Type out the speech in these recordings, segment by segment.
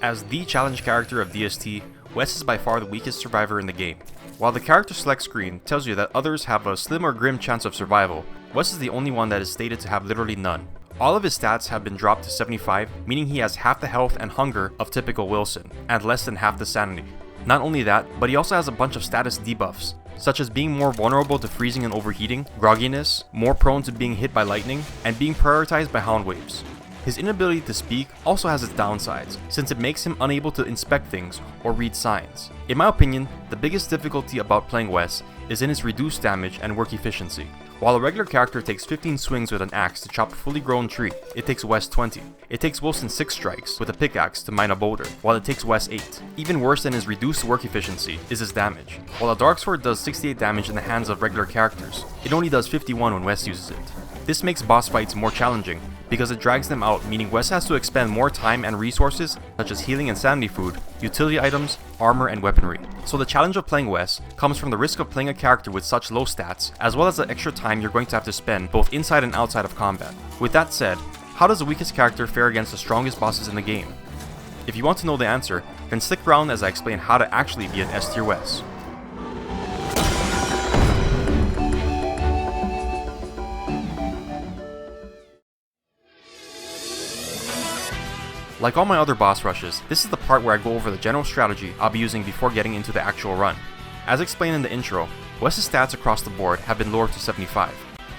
As the challenge character of DST, Wes is by far the weakest survivor in the game. While the character select screen tells you that others have a slim or grim chance of survival, Wes is the only one that is stated to have literally none. All of his stats have been dropped to 75, meaning he has half the health and hunger of typical Wilson, and less than half the sanity. Not only that, but he also has a bunch of status debuffs, such as being more vulnerable to freezing and overheating, grogginess, more prone to being hit by lightning, and being prioritized by hound waves. His inability to speak also has its downsides, since it makes him unable to inspect things or read signs. In my opinion, the biggest difficulty about playing Wes is in his reduced damage and work efficiency. While a regular character takes 15 swings with an axe to chop a fully grown tree, it takes Wes 20. It takes Wilson 6 strikes with a pickaxe to mine a boulder, while it takes Wes 8. Even worse than his reduced work efficiency is his damage. While a dark sword does 68 damage in the hands of regular characters, it only does 51 when Wes uses it. This makes boss fights more challenging, because it drags them out, meaning Wes has to expend more time and resources such as healing and sanity food, utility items, armor, and weaponry. So the challenge of playing Wes comes from the risk of playing a character with such low stats, as well as the extra time you're going to have to spend both inside and outside of combat. With that said, how does the weakest character fare against the strongest bosses in the game? If you want to know the answer, then stick around as I explain how to actually be an S Tier Wes. Like all my other boss rushes, this is the part where I go over the general strategy I'll be using before getting into the actual run. As explained in the intro, Wes's stats across the board have been lowered to 75.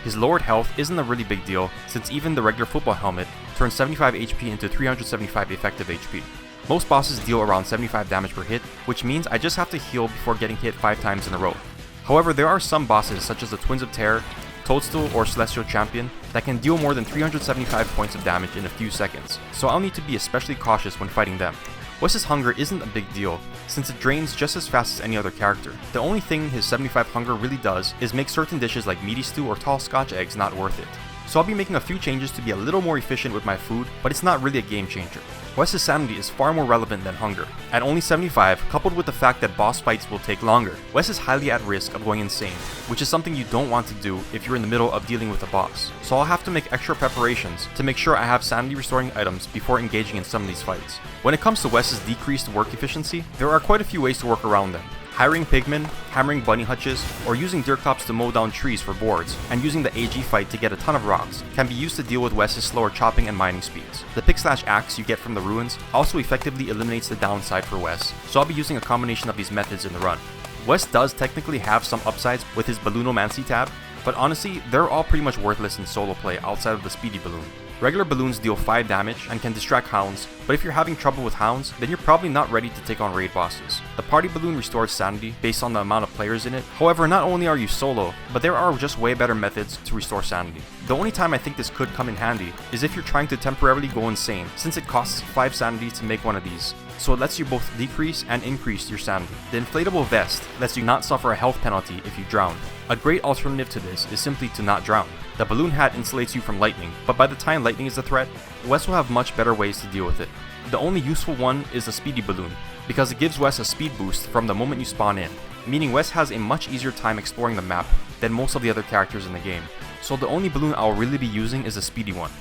His lowered health isn't a really big deal, since even the regular football helmet turns 75 HP into 375 effective HP. Most bosses deal around 75 damage per hit, which means I just have to heal before getting hit 5 times in a row. However, there are some bosses such as the Twins of Terror, Toadstool, or Celestial Champion that can deal more than 375 points of damage in a few seconds, so I'll need to be especially cautious when fighting them. Wes's hunger isn't a big deal, since it drains just as fast as any other character. The only thing his 75 hunger really does is make certain dishes like meaty stew or tall scotch eggs not worth it. So I'll be making a few changes to be a little more efficient with my food, but it's not really a game changer. Wes's sanity is far more relevant than hunger. At only 75, coupled with the fact that boss fights will take longer, Wes is highly at risk of going insane, which is something you don't want to do if you're in the middle of dealing with a boss. So I'll have to make extra preparations to make sure I have sanity restoring items before engaging in some of these fights. When it comes to Wes's decreased work efficiency, there are quite a few ways to work around them. Hiring pigmen, hammering bunny hutches, or using dirt clops to mow down trees for boards, and using the AG fight to get a ton of rocks can be used to deal with Wes's slower chopping and mining speeds. The pick/axe you get from the ruins also effectively eliminates the downside for Wes, so I'll be using a combination of these methods in the run. Wes does technically have some upsides with his Balloonomancy tab, but honestly, they're all pretty much worthless in solo play outside of the speedy balloon. Regular balloons deal 5 damage and can distract hounds, but if you're having trouble with hounds, then you're probably not ready to take on raid bosses. The party balloon restores sanity based on the amount of players in it. However, not only are you solo, but there are just way better methods to restore sanity. The only time I think this could come in handy is if you're trying to temporarily go insane, since it costs 5 sanity to make one of these, so it lets you both decrease and increase your sanity. The inflatable vest lets you not suffer a health penalty if you drown. A great alternative to this is simply to not drown. The balloon hat insulates you from lightning, but by the time lightning is a threat, Wes will have much better ways to deal with it. The only useful one is the speedy balloon, because it gives Wes a speed boost from the moment you spawn in, meaning Wes has a much easier time exploring the map than most of the other characters in the game. So the only balloon I'll really be using is the speedy one.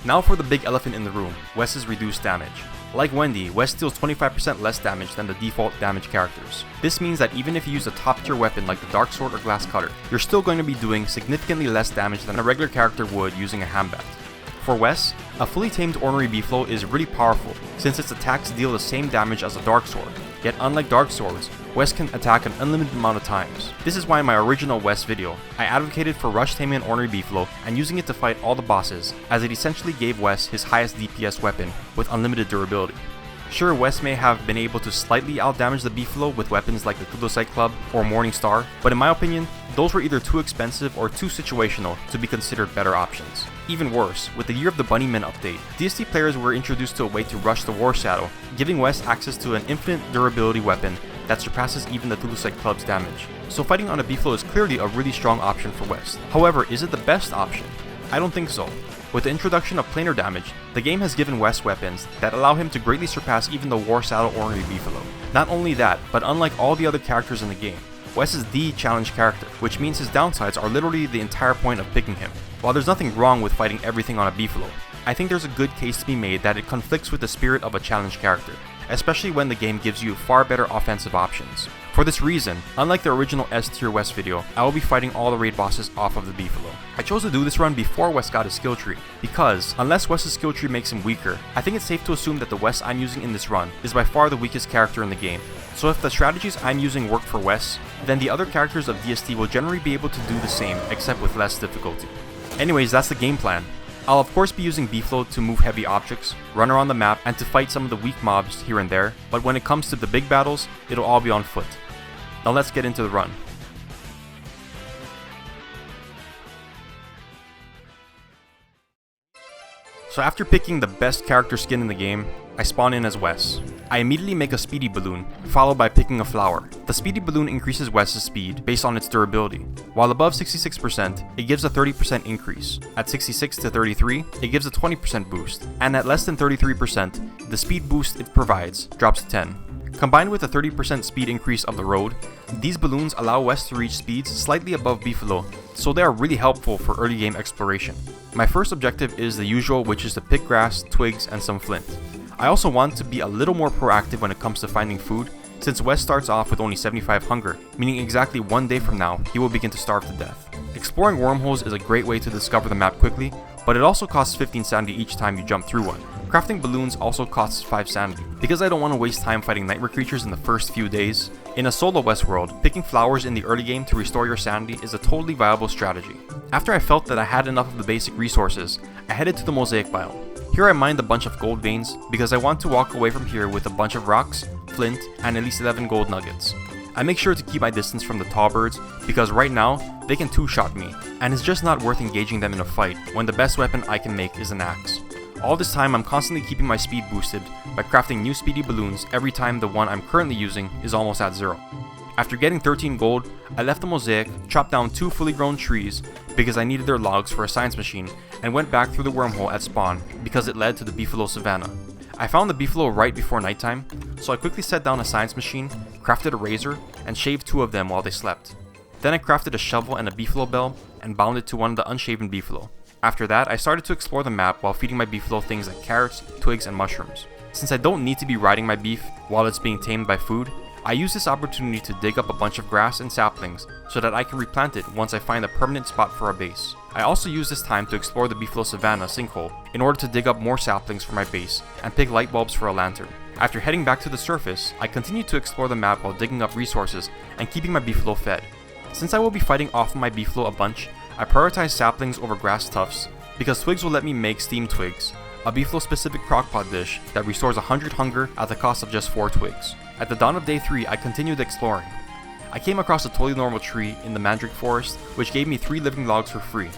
Now for the big elephant in the room, Wes's reduced damage. Like Wendy, Wes deals 25% less damage than the default damage characters. This means that even if you use a top tier weapon like the Dark Sword or Glass Cutter, you're still going to be doing significantly less damage than a regular character would using a Hambat. For Wes, a fully tamed Ornery Beefalo is really powerful, since its attacks deal the same damage as a Dark Sword. Yet unlike Dark Swords, Wes can attack an unlimited amount of times. This is why in my original Wes video, I advocated for rush taming an Ornery Beefalo and using it to fight all the bosses, as it essentially gave Wes his highest DPS weapon with unlimited durability. Sure, Wes may have been able to slightly outdamage the Beefalo with weapons like the Thulosite Club or Morning Star, but in my opinion, those were either too expensive or too situational to be considered better options. Even worse, with the Year of the Bunnymen update, DST players were introduced to a way to rush the War Shadow, giving Wes access to an infinite durability weapon that surpasses even the Thulosite Club's damage. So fighting on a Beefalo is clearly a really strong option for Wes. However, is it the best option? I don't think so. With the introduction of planar damage, the game has given Wes weapons that allow him to greatly surpass even the War Saddle Ornery Beefalo. Not only that, but unlike all the other characters in the game, Wes is the challenge character, which means his downsides are literally the entire point of picking him. While there's nothing wrong with fighting everything on a Beefalo, I think there's a good case to be made that it conflicts with the spirit of a challenge character, especially when the game gives you far better offensive options. For this reason, unlike the original S Tier Wes video, I will be fighting all the raid bosses off of the Beefalo. I chose to do this run before Wes got his skill tree, because unless Wes's skill tree makes him weaker, I think it's safe to assume that the Wes I'm using in this run is by far the weakest character in the game. So if the strategies I'm using work for Wes, then the other characters of DST will generally be able to do the same, except with less difficulty. Anyways, that's the game plan. I'll of course be using Beefalo to move heavy objects, run around the map, and to fight some of the weak mobs here and there, but when it comes to the big battles, it'll all be on foot. Now let's get into the run. So after picking the best character skin in the game, I spawn in as Wes. I immediately make a speedy balloon, followed by picking a flower. The speedy balloon increases Wes's speed based on its durability. While above 66%, it gives a 30% increase. At 66 to 33, it gives a 20% boost. And at less than 33%, the speed boost it provides drops to 10. Combined with a 30% speed increase of the road, these balloons allow Wes to reach speeds slightly above Beefalo, so they are really helpful for early game exploration. My first objective is the usual, which is to pick grass, twigs, and some flint. I also want to be a little more proactive when it comes to finding food, since Wes starts off with only 75 hunger, meaning exactly one day from now, he will begin to starve to death. Exploring wormholes is a great way to discover the map quickly, but it also costs 15 sanity each time you jump through one. Crafting balloons also costs 5 sanity. Because I don't want to waste time fighting nightmare creatures in the first few days, in a solo West world, picking flowers in the early game to restore your sanity is a totally viable strategy. After I felt that I had enough of the basic resources, I headed to the mosaic biome. Here I mined a bunch of gold veins because I want to walk away from here with a bunch of rocks, flint, and at least 11 gold nuggets. I make sure to keep my distance from the tall birds because right now, they can two-shot me, and it's just not worth engaging them in a fight when the best weapon I can make is an axe. All this time I'm constantly keeping my speed boosted by crafting new speedy balloons every time the one I'm currently using is almost at 0. After getting 13 gold, I left the mosaic, chopped down 2 fully grown trees because I needed their logs for a science machine, and went back through the wormhole at spawn because it led to the Beefalo Savannah. I found the Beefalo right before nighttime, so I quickly set down a science machine, crafted a razor, and shaved 2 of them while they slept. Then I crafted a shovel and a Beefalo bell, and bound it to one of the unshaven Beefalo. After that, I started to explore the map while feeding my Beefalo things like carrots, twigs, and mushrooms. Since I don't need to be riding my beef while it's being tamed by food, I use this opportunity to dig up a bunch of grass and saplings so that I can replant it once I find a permanent spot for a base. I also use this time to explore the Beefalo Savannah sinkhole in order to dig up more saplings for my base and pick light bulbs for a lantern. After heading back to the surface, I continued to explore the map while digging up resources and keeping my Beefalo fed. Since I will be fighting off my Beefalo a bunch, I prioritize saplings over grass tufts because twigs will let me make steamed twigs, a Beefalo specific crockpot dish that restores 100 hunger at the cost of just 4 twigs. At the dawn of day 3, I continued exploring. I came across a totally normal tree in the Mandrake Forest, which gave me 3 living logs for free.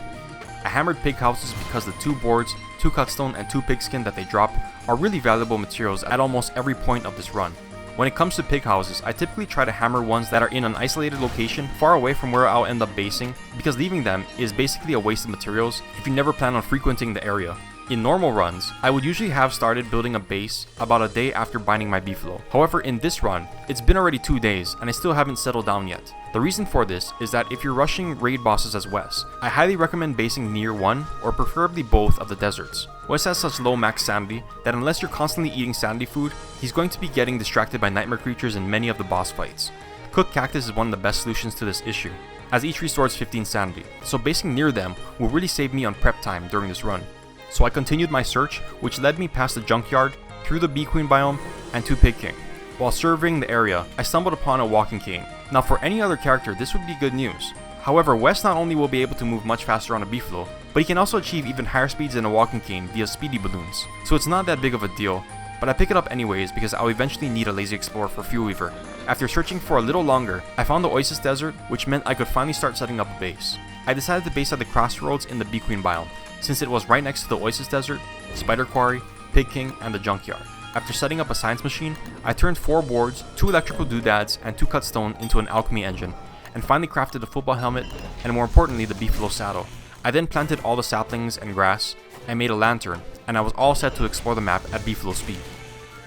I hammered pig houses because the 2 boards, 2 cutstone, and 2 pigskin that they drop are really valuable materials at almost every point of this run. When it comes to pig houses, I typically try to hammer ones that are in an isolated location far away from where I'll end up basing, because leaving them is basically a waste of materials if you never plan on frequenting the area. In normal runs, I would usually have started building a base about a day after binding my Beefalo. However, in this run, it's been already 2 days and I still haven't settled down yet. The reason for this is that if you're rushing raid bosses as Wes, I highly recommend basing near one or preferably both of the deserts. Wes has such low max sanity that unless you're constantly eating sanity food, he's going to be getting distracted by nightmare creatures in many of the boss fights. Cooked cactus is one of the best solutions to this issue, as each restores 15 sanity, so basing near them will really save me on prep time during this run. So I continued my search, which led me past the junkyard, through the Bee Queen biome, and to Pig King. While surveying the area, I stumbled upon a walking cane. Now for any other character, this would be good news. However, Wes not only will be able to move much faster on a Beefalo, but he can also achieve even higher speeds than a walking cane via speedy balloons. So it's not that big of a deal, but I pick it up anyways because I'll eventually need a lazy explorer for Fuelweaver. After searching for a little longer, I found the Oasis Desert, which meant I could finally start setting up a base. I decided to base at the crossroads in the Bee Queen biome, since it was right next to the Oasis Desert, Spider Quarry, Pig King, and the junkyard. After setting up a science machine, I turned 4 boards, 2 electrical doodads, and 2 cut stone into an alchemy engine, and finally crafted a football helmet, and more importantly the Beefalo saddle. I then planted all the saplings and grass, and made a lantern, and I was all set to explore the map at Beefalo speed.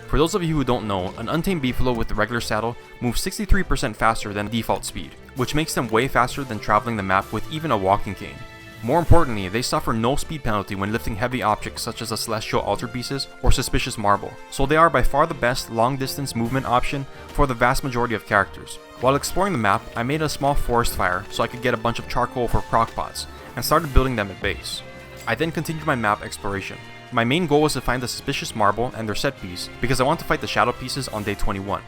For those of you who don't know, an untamed Beefalo with the regular saddle moves 63% faster than default speed, which makes them way faster than traveling the map with even a walking cane. More importantly, they suffer no speed penalty when lifting heavy objects such as the celestial altar pieces or suspicious marble, so they are by far the best long distance movement option for the vast majority of characters. While exploring the map, I made a small forest fire so I could get a bunch of charcoal for crockpots, and started building them at base. I then continued my map exploration. My main goal was to find the suspicious marble and their set piece because I want to fight the shadow pieces on day 21.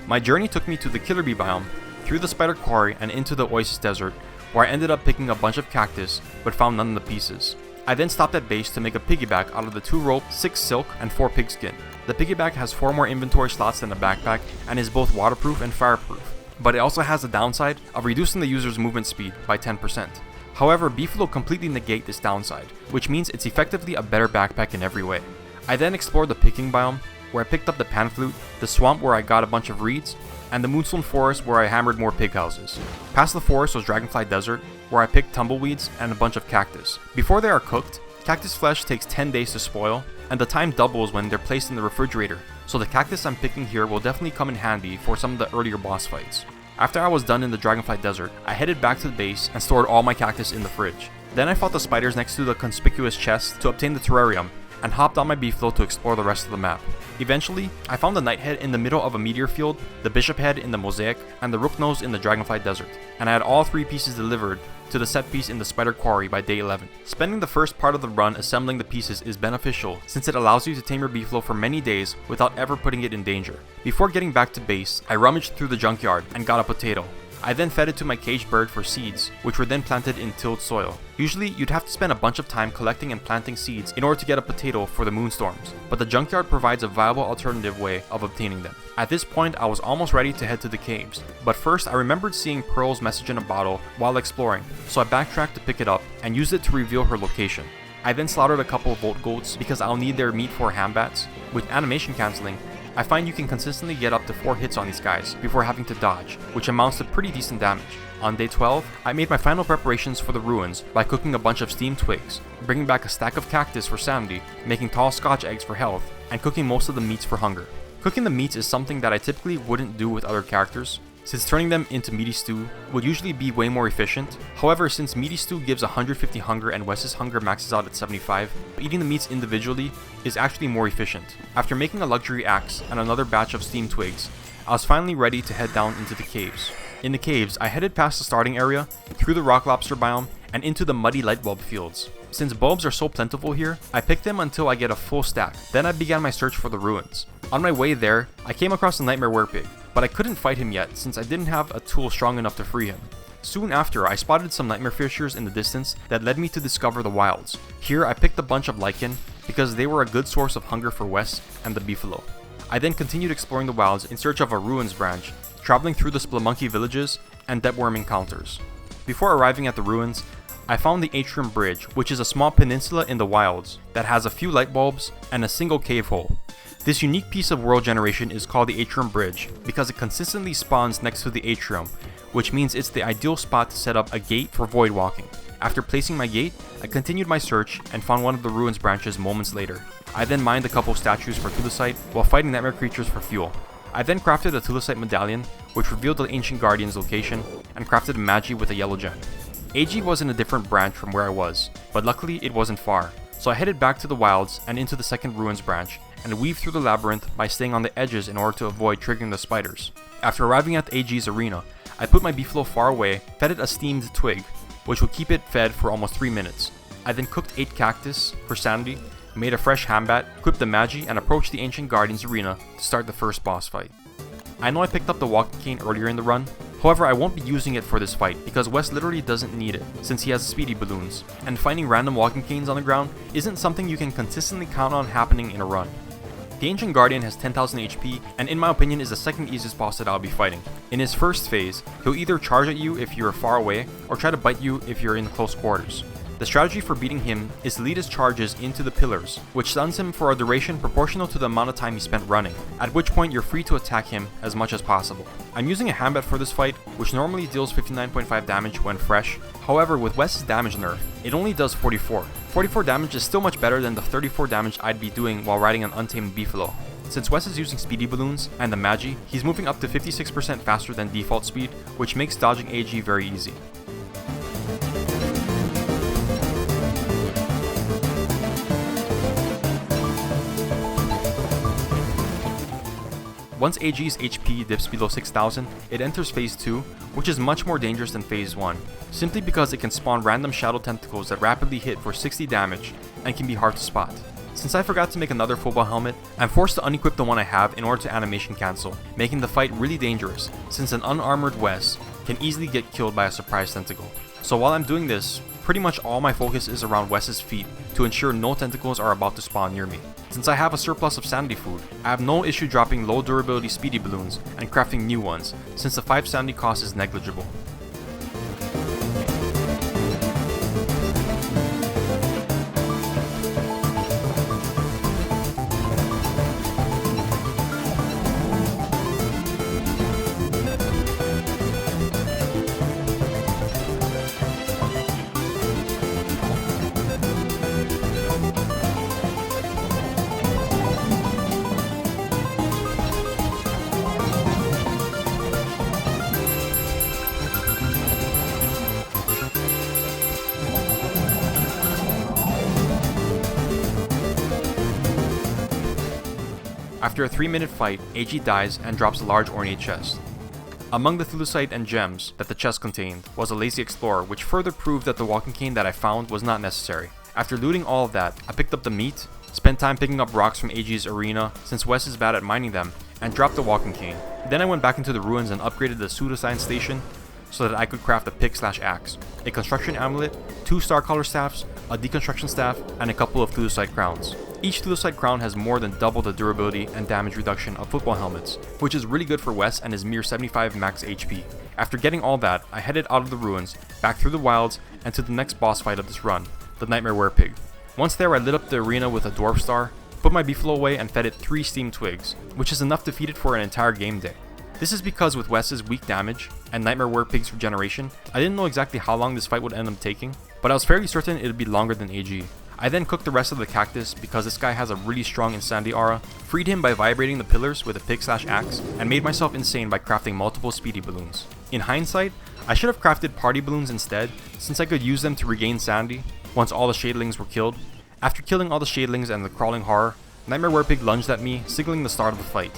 My journey took me to the Killer Bee biome, through the spider quarry and into the Oasis Desert, where I ended up picking a bunch of cactus but found none of the pieces. I then stopped at base to make a piggyback out of the 2 rope, 6 silk, and 4 pigskin. The piggyback has 4 more inventory slots than a backpack and is both waterproof and fireproof, but it also has the downside of reducing the user's movement speed by 10%. However, Beefalo completely negate this downside, which means it's effectively a better backpack in every way. I then explored the picking biome, where I picked up the pan flute, the swamp where I got a bunch of reeds, and the Moonstone forest where I hammered more pig houses. Past the forest was Dragonfly Desert, where I picked tumbleweeds and a bunch of cactus. Before they are cooked, cactus flesh takes 10 days to spoil, and the time doubles when they're placed in the refrigerator, so the cactus I'm picking here will definitely come in handy for some of the earlier boss fights. After I was done in the Dragonfly Desert, I headed back to the base and stored all my cactus in the fridge. Then I fought the spiders next to the conspicuous chest to obtain the terrarium, and hopped on my Beefalo to explore the rest of the map. Eventually, I found the Nighthead in the middle of a meteor field, the Bishop Head in the Mosaic, and the Rooknose in the Dragonfly Desert, and I had all 3 pieces delivered to the set piece in the Spider Quarry by day 11. Spending the first part of the run assembling the pieces is beneficial since it allows you to tame your Beefalo for many days without ever putting it in danger. Before getting back to base, I rummaged through the junkyard and got a potato. I then fed it to my caged bird for seeds, which were then planted in tilled soil. Usually, you'd have to spend a bunch of time collecting and planting seeds in order to get a potato for the Moonstorms, but the junkyard provides a viable alternative way of obtaining them. At this point, I was almost ready to head to the caves, but first I remembered seeing Pearl's message in a bottle while exploring, so I backtracked to pick it up and used it to reveal her location. I then slaughtered a couple of Volt Goats because I'll need their meat for hambats. With animation cancelling, I find you can consistently get up to 4 hits on these guys before having to dodge, which amounts to pretty decent damage. On day 12, I made my final preparations for the ruins by cooking a bunch of steamed twigs, bringing back a stack of cactus for sanity, making tall scotch eggs for health, and cooking most of the meats for hunger. Cooking the meats is something that I typically wouldn't do with other characters, since turning them into meaty stew would usually be way more efficient. However, since meaty stew gives 150 hunger and Wes's hunger maxes out at 75, eating the meats individually is actually more efficient. After making a luxury axe and another batch of steamed twigs, I was finally ready to head down into the caves. In the caves, I headed past the starting area, through the rock lobster biome, and into the muddy light bulb fields. Since bulbs are so plentiful here, I picked them until I get a full stack. Then I began my search for the ruins. On my way there, I came across the Nightmare Werepig, but I couldn't fight him yet since I didn't have a tool strong enough to free him. Soon after, I spotted some nightmare fishers in the distance that led me to discover the wilds. Here, I picked a bunch of lichen because they were a good source of hunger for Wes and the Beefalo. I then continued exploring the wilds in search of a ruins branch, traveling through the Splamunky villages and Depworm encounters. Before arriving at the ruins, I found the Atrium Bridge, which is a small peninsula in the wilds that has a few light bulbs and a single cave hole. This unique piece of world generation is called the Atrium Bridge because it consistently spawns next to the atrium, which means it's the ideal spot to set up a gate for void walking. After placing my gate, I continued my search and found one of the ruins branches moments later. I then mined a couple statues for Thulacite while fighting nightmare creatures for fuel. I then crafted a Thulacite medallion, which revealed the Ancient Guardian's location, and crafted a Magi with a yellow gem. AG was in a different branch from where I was, but luckily it wasn't far, so I headed back to the wilds and into the second ruins branch, and weaved through the labyrinth by staying on the edges in order to avoid triggering the spiders. After arriving at AG's arena, I put my Beefalo far away, fed it a steamed twig, which would keep it fed for almost 3 minutes. I then cooked 8 cactus for sanity, made a fresh hambat, equipped the Magi, and approached the Ancient Guardian's arena to start the first boss fight. I know I picked up the walking cane earlier in the run, however I won't be using it for this fight because Wes literally doesn't need it since he has speedy balloons, and finding random walking canes on the ground isn't something you can consistently count on happening in a run. The Ancient Guardian has 10,000 HP and in my opinion is the second easiest boss that I'll be fighting. In his first phase, he'll either charge at you if you're far away or try to bite you if you're in close quarters. The strategy for beating him is to lead his charges into the pillars, which stuns him for a duration proportional to the amount of time he spent running, at which point you're free to attack him as much as possible. I'm using a Hambat for this fight, which normally deals 59.5 damage when fresh, however with Wes's damage nerf, it only does 44. 44 damage is still much better than the 34 damage I'd be doing while riding an untamed Beefalo. Since Wes is using speedy balloons and the Magi, he's moving up to 56% faster than default speed, which makes dodging AG very easy. Once AG's HP dips below 6000, it enters phase 2, which is much more dangerous than phase 1, simply because it can spawn random shadow tentacles that rapidly hit for 60 damage and can be hard to spot. Since I forgot to make another football helmet, I'm forced to unequip the one I have in order to animation cancel, making the fight really dangerous since an unarmored Wes can easily get killed by a surprise tentacle. So while I'm doing this, pretty much all my focus is around Wes's feet to ensure no tentacles are about to spawn near me. Since I have a surplus of sanity food, I have no issue dropping low durability speedy balloons and crafting new ones since the 5 sanity cost is negligible. After a 3-minute fight, AG dies and drops a large ornate chest. Among the thulecite and gems that the chest contained was a lazy explorer, which further proved that the walking cane that I found was not necessary. After looting all of that, I picked up the meat, spent time picking up rocks from AG's arena since Wes is bad at mining them, and dropped the walking cane. Then I went back into the ruins and upgraded the pseudoscience station so that I could craft a pick/axe, a construction amulet, 2 star color staffs, a deconstruction staff, and a couple of thulecite crowns. Each thulecite crown has more than double the durability and damage reduction of football helmets, which is really good for Wes and his mere 75 max HP. After getting all that, I headed out of the ruins, back through the wilds, and to the next boss fight of this run, the Nightmare Werepig. Once there, I lit up the arena with a dwarf star, put my Beefalo away, and fed it 3 steam twigs, which is enough to feed it for an entire game day. This is because with Wes's weak damage and Nightmare Werepig's regeneration, I didn't know exactly how long this fight would end up taking, but I was fairly certain it would be longer than AG. I then cooked the rest of the cactus because this guy has a really strong insanity aura, freed him by vibrating the pillars with a pick/axe, and made myself insane by crafting multiple speedy balloons. In hindsight, I should have crafted party balloons instead, since I could use them to regain sanity once all the shadlings were killed. After killing all the shadlings and the crawling horror, Nightmare Werepig lunged at me, signaling the start of the fight.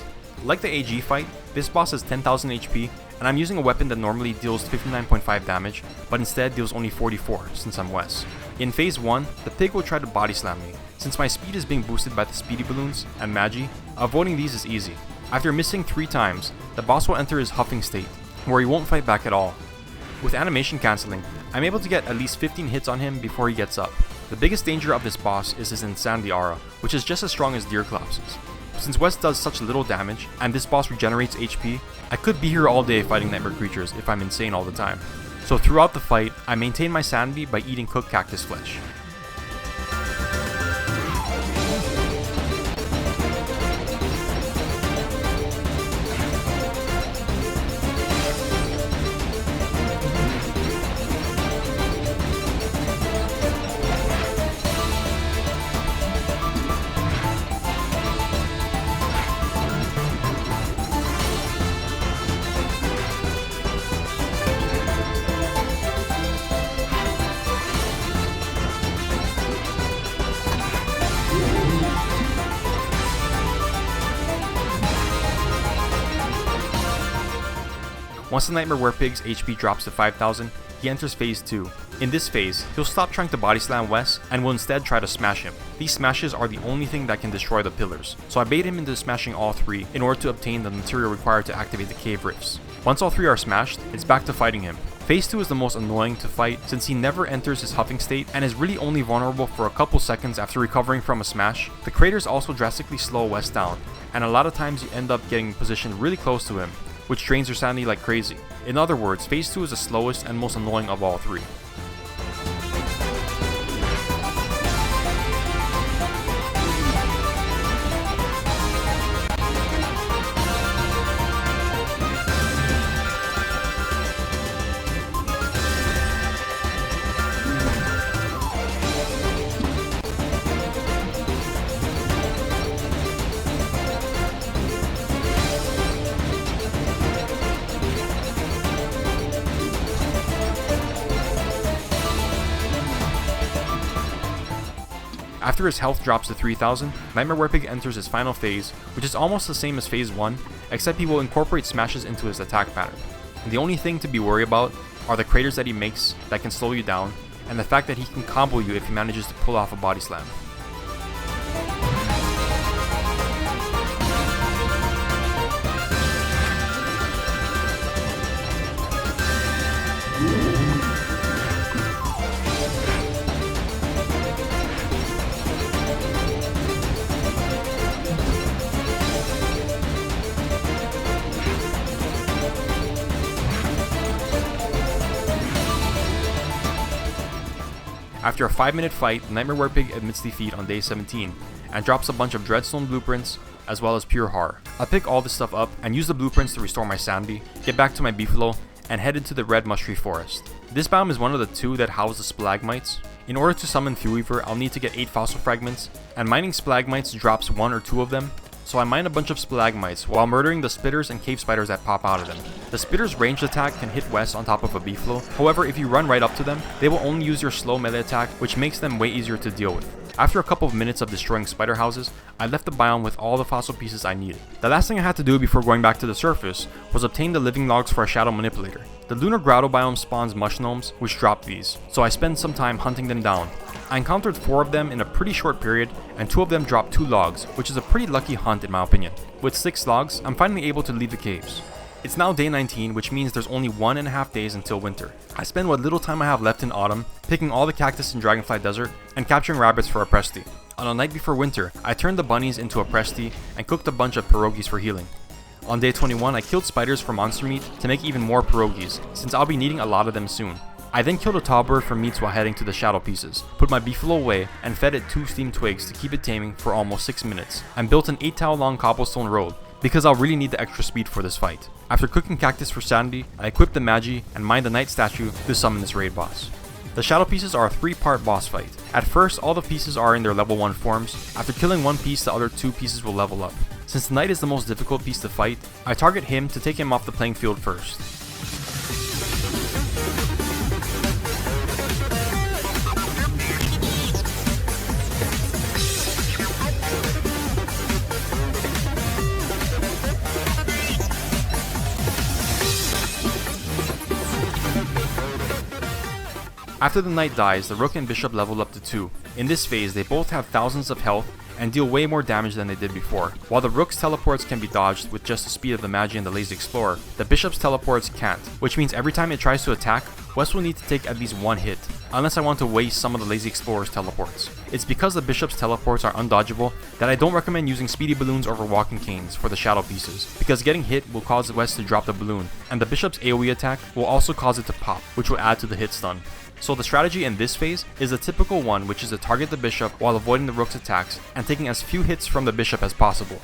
Like the AG fight, this boss has 10,000 HP, and I'm using a weapon that normally deals 59.5 damage, but instead deals only 44 since I'm Wes. In phase 1, the pig will try to body slam me. Since my speed is being boosted by the speedy balloons and magi, avoiding these is easy. After missing 3 times, the boss will enter his huffing state, where he won't fight back at all. With animation cancelling, I'm able to get at least 15 hits on him before he gets up. The biggest danger of this boss is his insanity aura, which is just as strong as Deer Klaus's. Since Wes does such little damage, and this boss regenerates HP, I could be here all day fighting nightmare creatures if I'm insane all the time. So throughout the fight, I maintain my sanity by eating cooked cactus flesh. Once the Nightmare Werepig's HP drops to 5,000, he enters phase 2. In this phase, he'll stop trying to body slam Wes and will instead try to smash him. These smashes are the only thing that can destroy the pillars, so I bait him into smashing all 3 in order to obtain the material required to activate the cave rifts. Once all 3 are smashed, it's back to fighting him. Phase 2 is the most annoying to fight since he never enters his huffing state and is really only vulnerable for a couple seconds after recovering from a smash. The craters also drastically slow Wes down, and a lot of times you end up getting positioned really close to him, which drains your sanity like crazy. In other words, phase 2 is the slowest and most annoying of all 3. After his health drops to 3000, Nightmare Werepig enters his final phase, which is almost the same as phase 1, except he will incorporate smashes into his attack pattern. And the only thing to be worried about are the craters that he makes that can slow you down, and the fact that he can combo you if he manages to pull off a body slam. After a 5-minute fight, Nightmare Werepig admits defeat on day 17, and drops a bunch of Dreadstone blueprints, as well as pure horror. I'll pick all this stuff up, and use the blueprints to restore my sanity, get back to my Beefalo, and head into the red mush tree forest. This biome is one of the 2 that house the stalagmites. In order to summon Fuelweaver, I'll need to get 8 fossil fragments, and mining stalagmites drops 1 or 2 of them, so I mine a bunch of stalagmites while murdering the spitters and cave spiders that pop out of them. The spitters' ranged attack can hit Wes on top of a Beefalo, however if you run right up to them, they will only use your slow melee attack, which makes them way easier to deal with. After a couple of minutes of destroying spider houses, I left the biome with all the fossil pieces I needed. The last thing I had to do before going back to the surface was obtain the living logs for a shadow manipulator. The Lunar grotto biome spawns mush gnomes, which drop these, so I spend some time hunting them down. I encountered 4 of them in a pretty short period, and 2 of them dropped 2 logs, which is a pretty lucky hunt in my opinion. With 6 logs, I'm finally able to leave the caves. It's now day 19, which means there's only 1.5 days until winter. I spend what little time I have left in autumn, picking all the cactus in Dragonfly Desert, and capturing rabbits for a presti. On a night before winter, I turned the bunnies into a presti, and cooked a bunch of pierogies for healing. On day 21, I killed spiders for monster meat to make even more pierogies, since I'll be needing a lot of them soon. I then killed a tall bird for meats while heading to the shadow pieces, put my Beefalo away, and fed it 2 steamed twigs to keep it taming for almost 6 minutes, and built an 8-tile long cobblestone road, because I'll really need the extra speed for this fight. After cooking cactus for sanity, I equipped the magi and mined the night statue to summon this raid boss. The shadow pieces are a 3-part boss fight. At first, all the pieces are in their level 1 forms. After killing 1 piece, the other 2 pieces will level up. Since the knight is the most difficult piece to fight, I target him to take him off the playing field first. After the knight dies, the rook and bishop level up to 2. In this phase, they both have thousands of health and deal way more damage than they did before. While the rook's teleports can be dodged with just the speed of the magi and the lazy explorer, the bishop's teleports can't, which means every time it tries to attack, Wes will need to take at least 1 hit, unless I want to waste some of the lazy explorer's teleports. It's because the bishop's teleports are undodgeable that I don't recommend using speedy balloons over walking canes for the shadow pieces, because getting hit will cause Wes to drop the balloon, and the bishop's AoE attack will also cause it to pop, which will add to the hit stun. So the strategy in this phase is the typical one, which is to target the bishop while avoiding the rook's attacks and taking as few hits from the bishop as possible.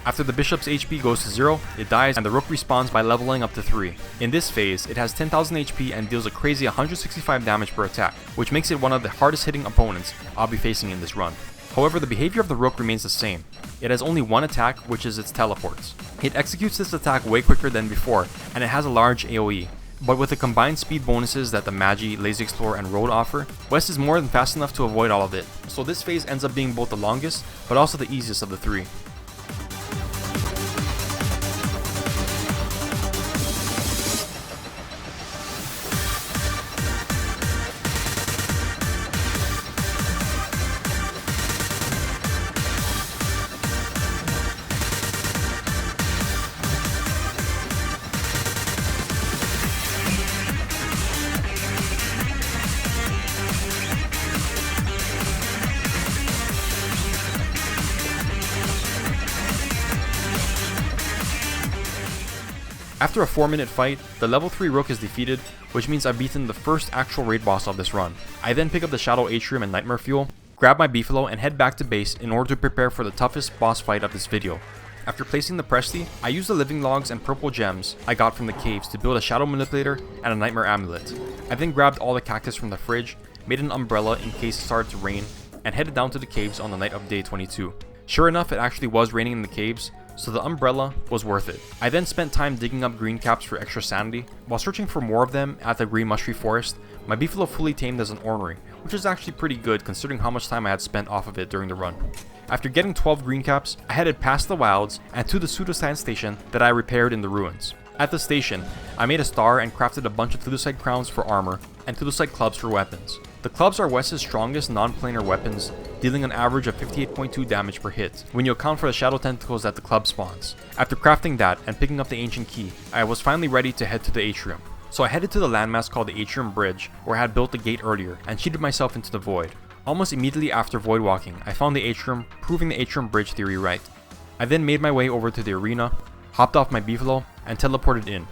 After the bishop's HP goes to 0, it dies and the rook respawns by leveling up to 3. In this phase, it has 10,000 HP and deals a crazy 165 damage per attack, which makes it one of the hardest hitting opponents I'll be facing in this run. However, the behavior of the rook remains the same. It has only 1 attack, which is its teleports. It executes this attack way quicker than before, and it has a large AoE. But with the combined speed bonuses that the Magi, Lazy Explorer, and Road offer, Wes is more than fast enough to avoid all of it. So this phase ends up being both the longest, but also the easiest of the 3. After a 4-minute fight, the level 3 rook is defeated, which means I've beaten the first actual raid boss of this run. I then pick up the Shadow Atrium and Nightmare Fuel, grab my Beefalo, and head back to base in order to prepare for the toughest boss fight of this video. After placing the Presti, I use the living logs and purple gems I got from the caves to build a Shadow Manipulator and a Nightmare Amulet. I then grabbed all the cactus from the fridge, made an umbrella in case it started to rain, and headed down to the caves on the night of day 22. Sure enough, it actually was raining in the caves, so the umbrella was worth it. I then spent time digging up green caps for extra sanity. While searching for more of them at the green mushroom forest, my Beefalo fully tamed as an ornery, which is actually pretty good considering how much time I had spent off of it during the run. After getting 12 green caps, I headed past the wilds and to the pseudoscience station that I repaired in the ruins. At the station, I made a star and crafted a bunch of pseudoscience crowns for armor and pseudoscience clubs for weapons. The clubs are Wes's strongest non-planar weapons, dealing an average of 58.2 damage per hit, when you account for the shadow tentacles that the club spawns. After crafting that and picking up the ancient key, I was finally ready to head to the atrium. So I headed to the landmass called the Atrium Bridge, where I had built the gate earlier, and cheated myself into the void. Almost immediately after void walking, I found the atrium, proving the Atrium Bridge theory right. I then made my way over to the arena, hopped off my Beefalo, and teleported in.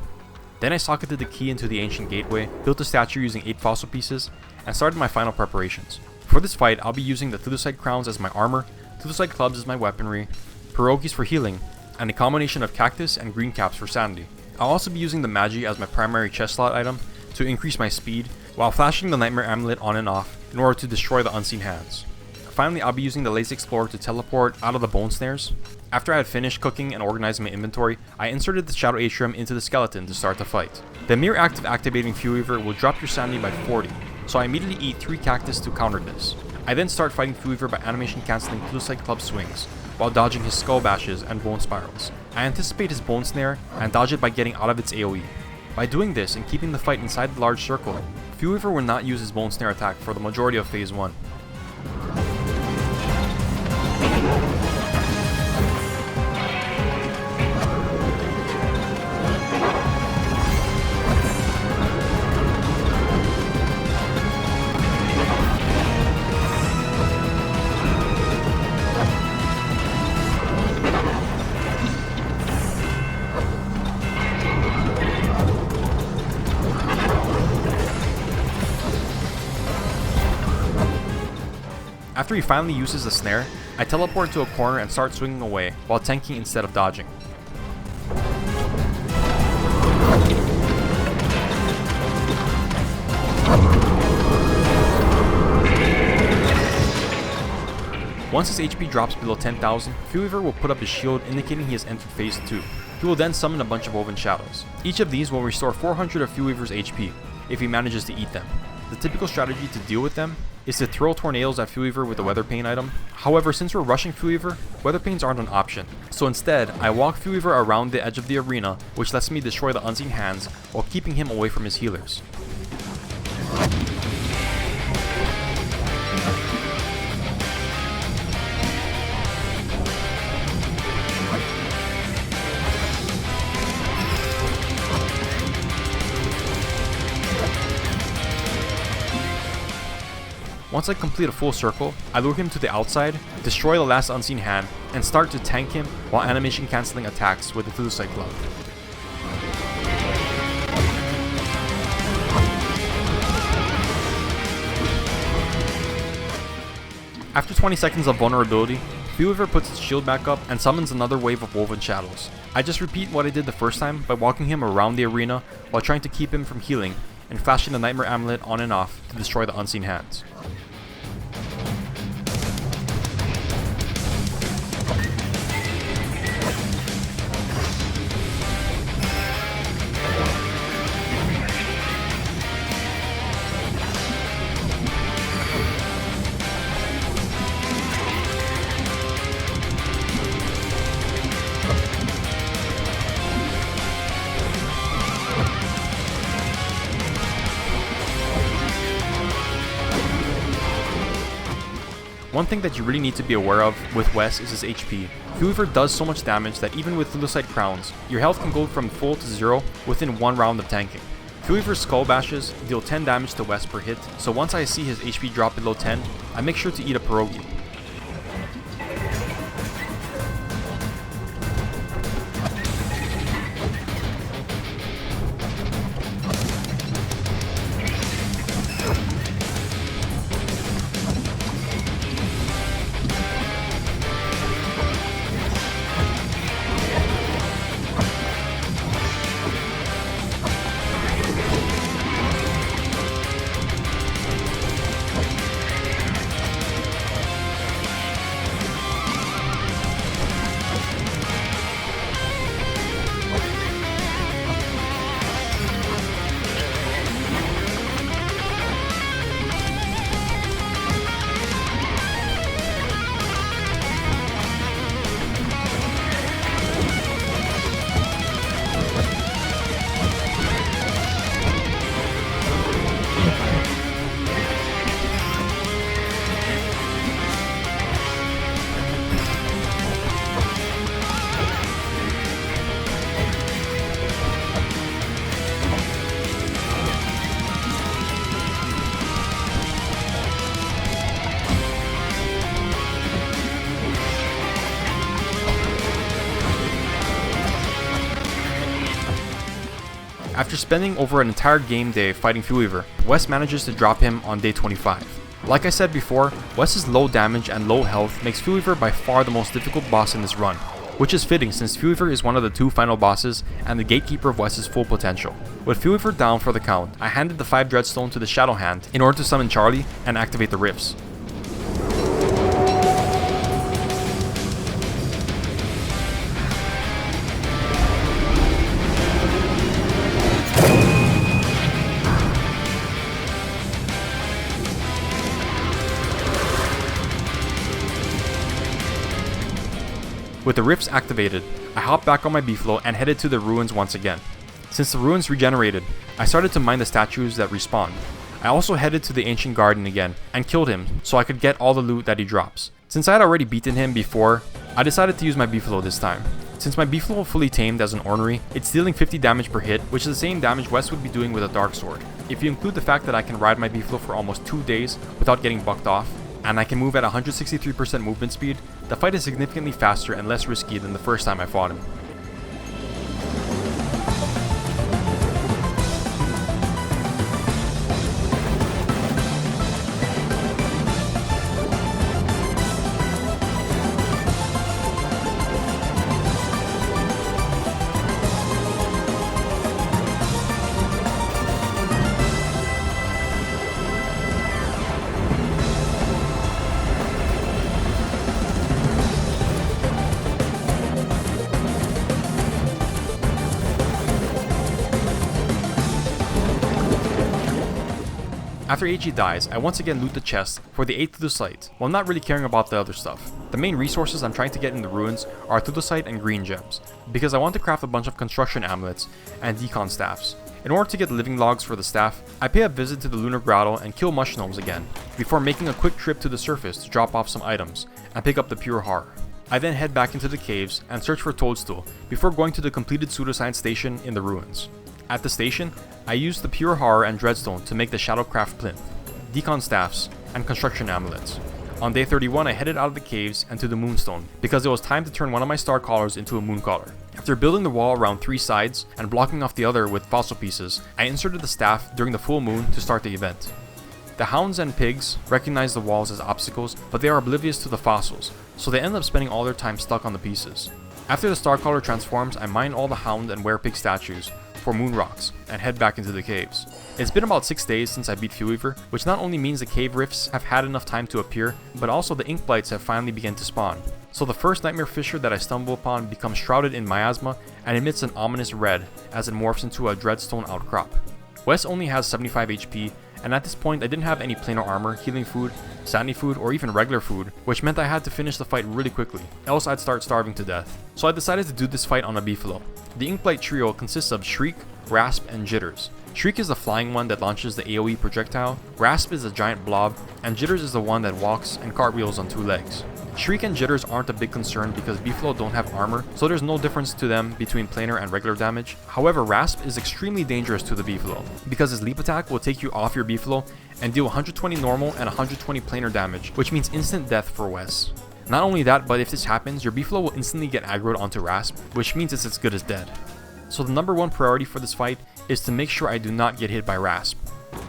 Then I socketed the key into the ancient gateway, built a statue using 8 fossil pieces, and started my final preparations. For this fight, I'll be using the pseudoscience crowns as my armor, pseudoscience clubs as my weaponry, pierogies for healing, and a combination of cactus and green caps for sanity. I'll also be using the magi as my primary chest slot item to increase my speed, while flashing the nightmare amulet on and off in order to destroy the unseen hands. Finally, I'll be using the lazy explorer to teleport out of the bone snares. After I had finished cooking and organizing my inventory, I inserted the shadow atrium into the skeleton to start the fight. The mere act of activating Fuelweaver will drop your sanity by 40, so I immediately eat 3 cactus to counter this. I then start fighting Fuelweaver by animation cancelling pseudoscience club swings, while dodging his skull bashes and bone spirals. I anticipate his bone snare and dodge it by getting out of its AoE. By doing this and keeping the fight inside the large circle, Fuelweaver will not use his bone snare attack for the majority of phase 1. After he finally uses the snare, I teleport to a corner and start swinging away while tanking instead of dodging. Once his HP drops below 10,000, Fuelweaver will put up his shield indicating he has entered phase 2. He will then summon a bunch of woven shadows. Each of these will restore 400 of Fuelweaver's HP if he manages to eat them. The typical strategy to deal with them is to throw tornadoes at Fuelweaver with the Weather Pane item. However, since we're rushing Fuelweaver, Weather Panes aren't an option. So instead, I walk Fuelweaver around the edge of the arena, which lets me destroy the unseen hands while keeping him away from his healers. Once I complete a full circle, I lure him to the outside, destroy the last unseen hand, and start to tank him while animation cancelling attacks with the pseudoscience club. After 20 seconds of vulnerability, Fuelweaver puts his shield back up and summons another wave of woven shadows. I just repeat what I did the first time by walking him around the arena while trying to keep him from healing and flashing the nightmare amulet on and off to destroy the unseen hands. One thing that you really need to be aware of with Wes is his HP. Fuelweaver does so much damage that even with pseudoscience crowns, your health can go from full to 0 within 1 round of tanking. Fuelweaver's skull bashes deal 10 damage to Wes per hit, so once I see his HP drop below 10, I make sure to eat a pierogi. After spending over an entire game day fighting Fuelweaver, Wes manages to drop him on day 25. Like I said before, Wes's low damage and low health makes Fuelweaver by far the most difficult boss in this run, which is fitting since Fuelweaver is one of the 2 final bosses and the gatekeeper of Wes's full potential. With Fuelweaver down for the count, I handed the 5 Dreadstone to the Shadow Hand in order to summon Charlie and activate the rifts. With the rifts activated, I hopped back on my Beefalo and headed to the ruins once again. Since the ruins regenerated, I started to mine the statues that respawned. I also headed to the ancient garden again and killed him so I could get all the loot that he drops. Since I had already beaten him before, I decided to use my Beefalo this time. Since my Beefalo fully tamed as an ornery, it's dealing 50 damage per hit, which is the same damage Wes would be doing with a Dark Sword. If you include the fact that I can ride my Beefalo for almost 2 days without getting bucked off, and I can move at 163% movement speed, the fight is significantly faster and less risky than the first time I fought him. After AG dies, I once again loot the chest for the 8th Thudosite, while not really caring about the other stuff. The main resources I'm trying to get in the ruins are Thudosite and green gems, because I want to craft a bunch of construction amulets and decon staffs. In order to get living logs for the staff, I pay a visit to the Lunar grotto and kill Moonstons again, before making a quick trip to the surface to drop off some items and pick up the pure horror. I then head back into the caves and search for Toadstool before going to the completed pseudoscience station in the ruins. At the station, I used the pure horror and dreadstone to make the Shadowcraft plinth, decon staffs, and construction amulets. On day 31, I headed out of the caves and to the Moonstone, because it was time to turn one of my star collars into a moon collar. After building the wall around 3 sides and blocking off the other with fossil pieces, I inserted the staff during the full moon to start the event. The hounds and pigs recognize the walls as obstacles, but they are oblivious to the fossils, so they end up spending all their time stuck on the pieces. After the star collar transforms, I mine all the hound and werepig statues for moon rocks and head back into the caves. It's been about 6 days since I beat Fuelweaver, which not only means the cave rifts have had enough time to appear, but also the Ink Blights have finally begun to spawn. So the first nightmare fissure that I stumble upon becomes shrouded in miasma and emits an ominous red as it morphs into a dreadstone outcrop. Wes only has 75 HP, and at this point I didn't have any planar armor, healing food, sanity food, or even regular food, which meant I had to finish the fight really quickly, else I'd start starving to death. So I decided to do this fight on a Beefalo. The Ink Blight trio consists of Shriek, Rasp, and Jitters. Shriek is the flying one that launches the AoE projectile, Rasp is a giant blob, and Jitters is the one that walks and cartwheels on 2 legs. Shriek and Jitters aren't a big concern because Beefalo don't have armor, so there's no difference to them between planar and regular damage. However, Rasp is extremely dangerous to the Beefalo, because his leap attack will take you off your Beefalo and deal 120 normal and 120 planar damage, which means instant death for Wes. Not only that, but if this happens, your Beefalo will instantly get aggroed onto Rasp, which means it's as good as dead. So the number 1 priority for this fight is to make sure I do not get hit by Rasp.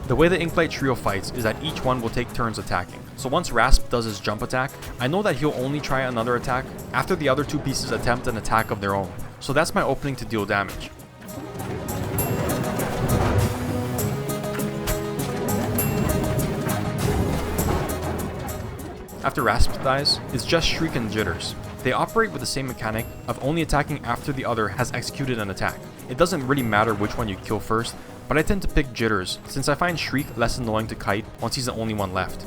The way the Ink Blight trio fights is that each one will take turns attacking. So once Rasp does his jump attack, I know that he'll only try another attack after the other 2 pieces attempt an attack of their own. So that's my opening to deal damage. After Rasp dies, it's just Shriek and Jitters. They operate with the same mechanic of only attacking after the other has executed an attack. It doesn't really matter which one you kill first, but I tend to pick Jitters since I find Shriek less annoying to kite once he's the only one left.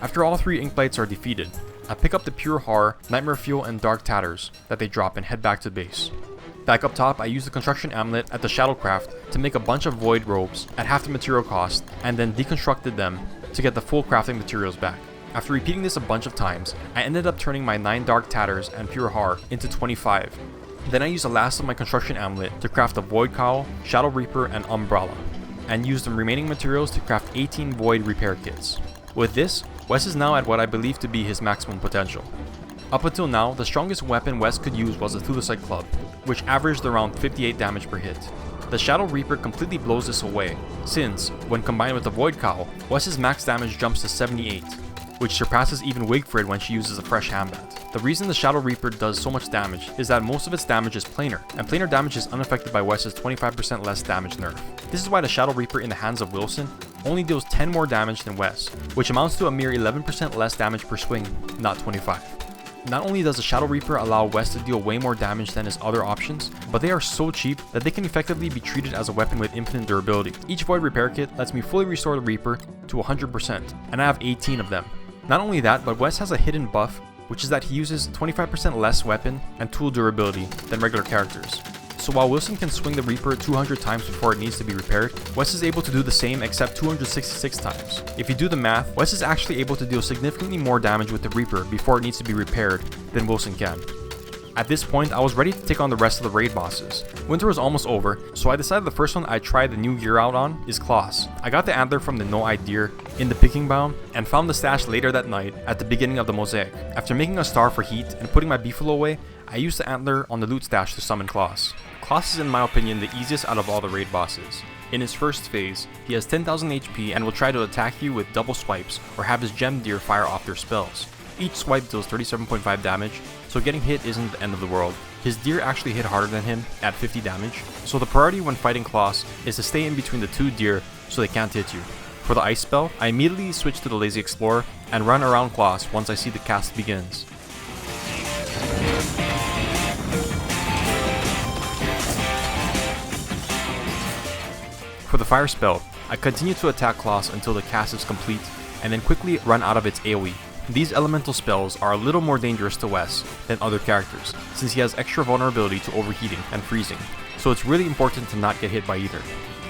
After all 3 Ink Blights are defeated, I pick up the Pure Horror, Nightmare Fuel, and Dark Tatters that they drop and head back to base. Back up top, I use the Construction Amulet at the Shadowcraft to make a bunch of Void Robes at half the material cost, and then deconstructed them to get the full crafting materials back. After repeating this a bunch of times, I ended up turning my 9 Dark Tatters and Pure Horror into 25, Then I used the last of my construction amulet to craft a Void Cowl, Shadow Reaper, and Umbrella, and used the remaining materials to craft 18 Void repair kits. With this, Wes is now at what I believe to be his maximum potential. Up until now, the strongest weapon Wes could use was the Thulecite Club, which averaged around 58 damage per hit. The Shadow Reaper completely blows this away, since, when combined with the Void Cowl, Wes's max damage jumps to 78, which surpasses even Wigfrid when she uses a fresh Hambat. The reason the Shadow Reaper does so much damage is that most of its damage is planar, and planar damage is unaffected by Wes's 25% less damage nerf. This is why the Shadow Reaper in the hands of Wilson only deals 10 more damage than Wes, which amounts to a mere 11% less damage per swing, not 25. Not only does the Shadow Reaper allow Wes to deal way more damage than his other options, but they are so cheap that they can effectively be treated as a weapon with infinite durability. Each Void repair kit lets me fully restore the Reaper to 100%, and I have 18 of them. Not only that, but Wes has a hidden buff, which is that he uses 25% less weapon and tool durability than regular characters. So while Wilson can swing the Reaper 200 times before it needs to be repaired, Wes is able to do the same except 266 times. If you do the math, Wes is actually able to deal significantly more damage with the Reaper before it needs to be repaired than Wilson can. At this point, I was ready to take on the rest of the raid bosses. Winter was almost over, so I decided the first one I tried the new year out on is Klaus. I got the antler from the No-Eyed Deer in the picking biome and found the stash later that night at the beginning of the mosaic. After making a star for heat and putting my Beefalo away, I used the antler on the loot stash to summon Klaus. Klaus is in my opinion the easiest out of all the raid bosses. In his first phase, he has 10,000 HP and will try to attack you with double swipes or have his gem deer fire off their spells. Each swipe deals 37.5 damage, so getting hit isn't the end of the world. His deer actually hit harder than him at 50 damage, so the priority when fighting Klaus is to stay in between the two deer so they can't hit you. For the ice spell, I immediately switch to the Lazy Explorer and run around Klaus once I see the cast begins. For the fire spell, I continue to attack Klaus until the cast is complete and then quickly run out of its AoE. These elemental spells are a little more dangerous to Wes than other characters, since he has extra vulnerability to overheating and freezing, so it's really important to not get hit by either.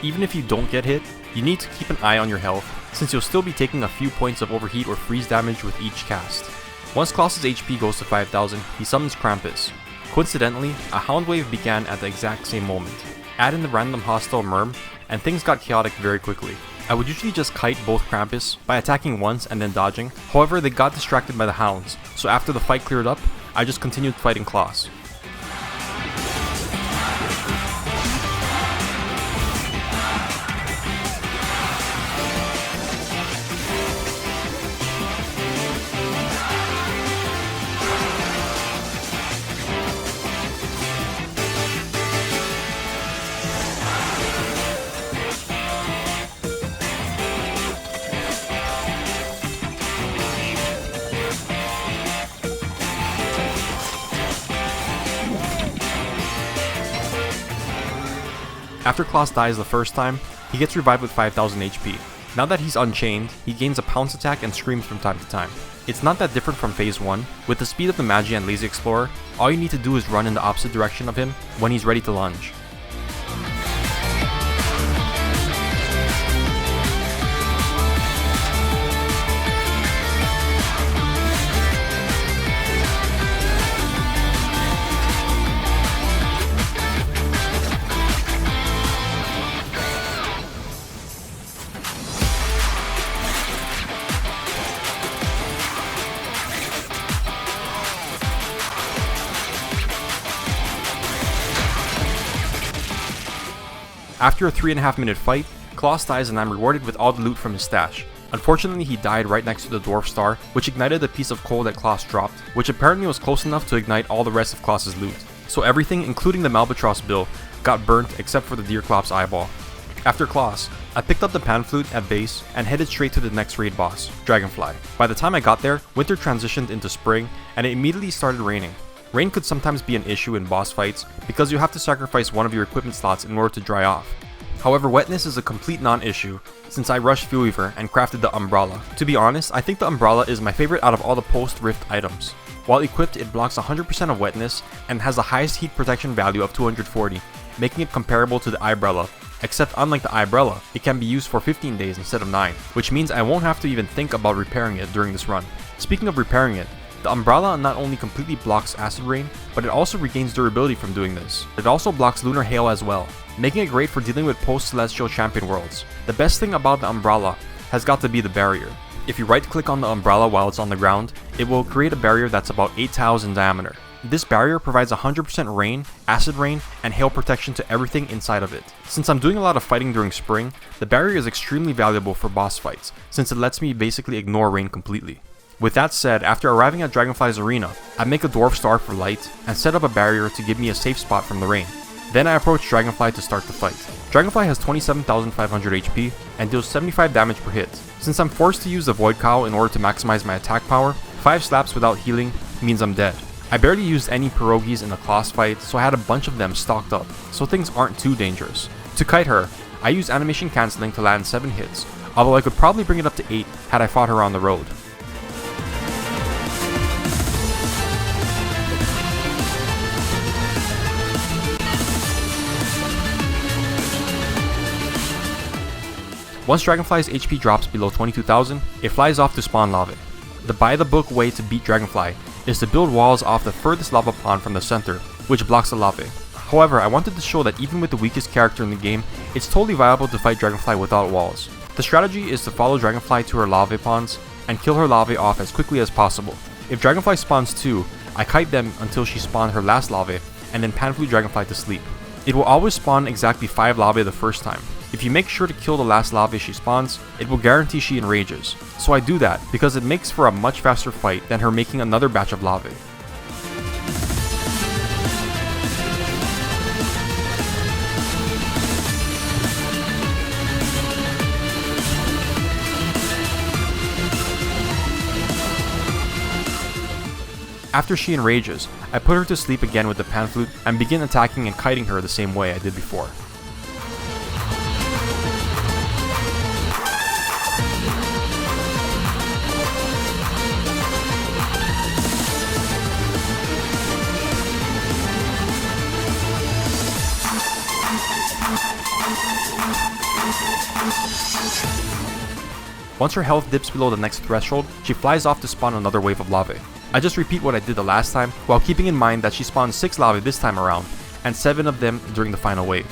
Even if you don't get hit, you need to keep an eye on your health, since you'll still be taking a few points of overheat or freeze damage with each cast. Once Klaus's HP goes to 5,000, he summons Krampus. Coincidentally, a Hound Wave began at the exact same moment. Add in the random hostile Merm, and things got chaotic very quickly. I would usually just kite both Krampus by attacking once and then dodging, however they got distracted by the hounds, so after the fight cleared up, I just continued fighting Klaus. After Klaus dies the first time, he gets revived with 5,000 HP. Now that he's unchained, he gains a pounce attack and screams from time to time. It's not that different from phase 1. With the speed of the Magi and Lazy Explorer, all you need to do is run in the opposite direction of him when he's ready to lunge. After a 3.5 minute fight, Klaus dies and I'm rewarded with all the loot from his stash. Unfortunately, he died right next to the Dwarf Star, which ignited the piece of coal that Klaus dropped, which apparently was close enough to ignite all the rest of Klaus's loot. So everything, including the Malbatross bill, got burnt except for the Deerclops eyeball. After Klaus, I picked up the Pan Flute at base and headed straight to the next raid boss, Dragonfly. By the time I got there, winter transitioned into spring and it immediately started raining. Rain could sometimes be an issue in boss fights because you have to sacrifice one of your equipment slots in order to dry off. However, wetness is a complete non-issue since I rushed Fuelweaver and crafted the Umbrella. To be honest, I think the Umbrella is my favorite out of all the post-Rift items. While equipped, it blocks 100% of wetness and has the highest heat protection value of 240, making it comparable to the Eyebrow, except unlike the Eyebrow, it can be used for 15 days instead of 9, which means I won't have to even think about repairing it during this run. Speaking of repairing it, The umbrella not only completely blocks acid rain, but it also regains durability from doing this. It also blocks lunar hail as well, making it great for dealing with post-celestial champion worlds. The best thing about the umbrella has got to be the barrier. If you right click on the umbrella while it's on the ground, it will create a barrier that's about 8 tiles in diameter. This barrier provides 100% rain, acid rain, and hail protection to everything inside of it. Since I'm doing a lot of fighting during spring, the barrier is extremely valuable for boss fights, since it lets me basically ignore rain completely. With that said, after arriving at Dragonfly's arena, I make a dwarf star for light and set up a barrier to give me a safe spot from the rain. Then I approach Dragonfly to start the fight. Dragonfly has 27,500 HP and deals 75 damage per hit. Since I'm forced to use the Void Cowl in order to maximize my attack power, 5 slaps without healing means I'm dead. I barely used any pierogies in the Klaus fight, so I had a bunch of them stocked up, so things aren't too dangerous. To kite her, I use animation cancelling to land 7 hits, although I could probably bring it up to 8 had I fought her on the road. Once Dragonfly's HP drops below 22,000, it flies off to spawn lava. The by-the-book way to beat Dragonfly is to build walls off the furthest lava pond from the center, which blocks the lava. However, I wanted to show that even with the weakest character in the game, it's totally viable to fight Dragonfly without walls. The strategy is to follow Dragonfly to her lava ponds and kill her lava off as quickly as possible. If Dragonfly spawns 2, I kite them until she spawns her last lava and then pan flute Dragonfly to sleep. It will always spawn exactly 5 lava the first time. If you make sure to kill the last lava she spawns, it will guarantee she enrages. So I do that because it makes for a much faster fight than her making another batch of lava. After she enrages, I put her to sleep again with the pan flute and begin attacking and kiting her the same way I did before. Once her health dips below the next threshold, she flies off to spawn another wave of lava. I just repeat what I did the last time, while keeping in mind that she spawned 6 lava this time around, and 7 of them during the final wave.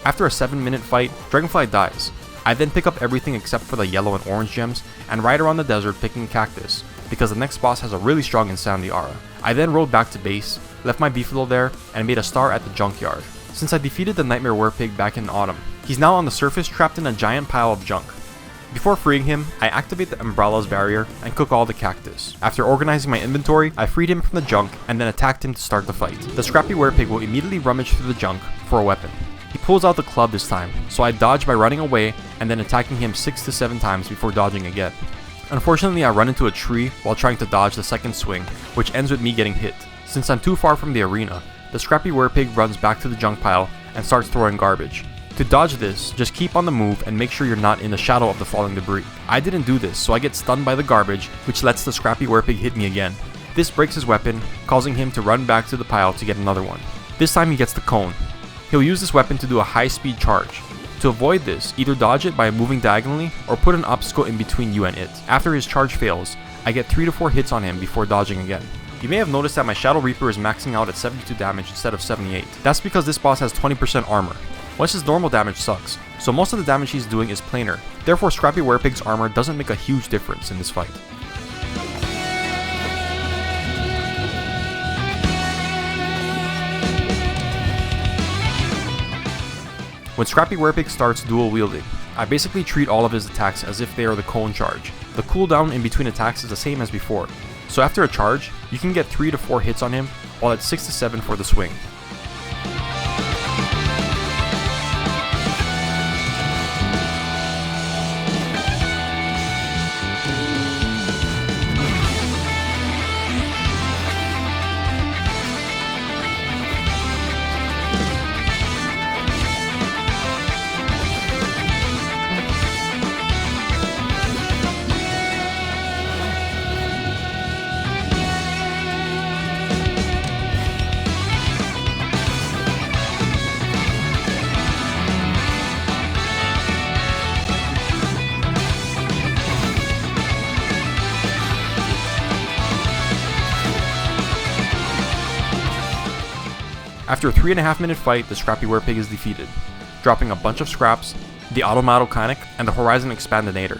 After a 7-minute fight, Dragonfly dies. I then pick up everything except for the yellow and orange gems and ride around the desert picking cactus, because the next boss has a really strong Insanity aura. I then rode back to base, left my Beefalo there, and made a star at the junkyard. Since I defeated the Nightmare Werepig back in autumn, he's now on the surface trapped in a giant pile of junk. Before freeing him, I activate the Umbrella's barrier and cook all the cactus. After organizing my inventory, I freed him from the junk and then attacked him to start the fight. The Scrappy Werepig will immediately rummage through the junk for a weapon. He pulls out the club this time, so I dodge by running away and then attacking him 6 to 7 times before dodging again. Unfortunately, I run into a tree while trying to dodge the second swing, which ends with me getting hit. Since I'm too far from the arena, the Scrappy Werepig runs back to the junk pile and starts throwing garbage. To dodge this, just keep on the move and make sure you're not in the shadow of the falling debris. I didn't do this, so I get stunned by the garbage, which lets the Scrappy Werepig hit me again. This breaks his weapon, causing him to run back to the pile to get another one. This time he gets the cone. He'll use this weapon to do a high-speed charge. To avoid this, either dodge it by moving diagonally or put an obstacle in between you and it. After his charge fails, I get 3 to 4 hits on him before dodging again. You may have noticed that my Shadow Reaper is maxing out at 72 damage instead of 78. That's because this boss has 20% armor. Wes's normal damage sucks, so most of the damage he's doing is planar. Therefore, Scrappy Werepig's armor doesn't make a huge difference in this fight. When Scrappy Werepig starts dual wielding, I basically treat all of his attacks as if they are the cone charge. The cooldown in between attacks is the same as before, so after a charge, you can get 3 to 4 hits on him, while it's 6 to 7 for the swing. After a 3.5 minute fight, the Scrappy Werepig is defeated, dropping a bunch of scraps, the Automata Conic, and the Horizon Expandinator.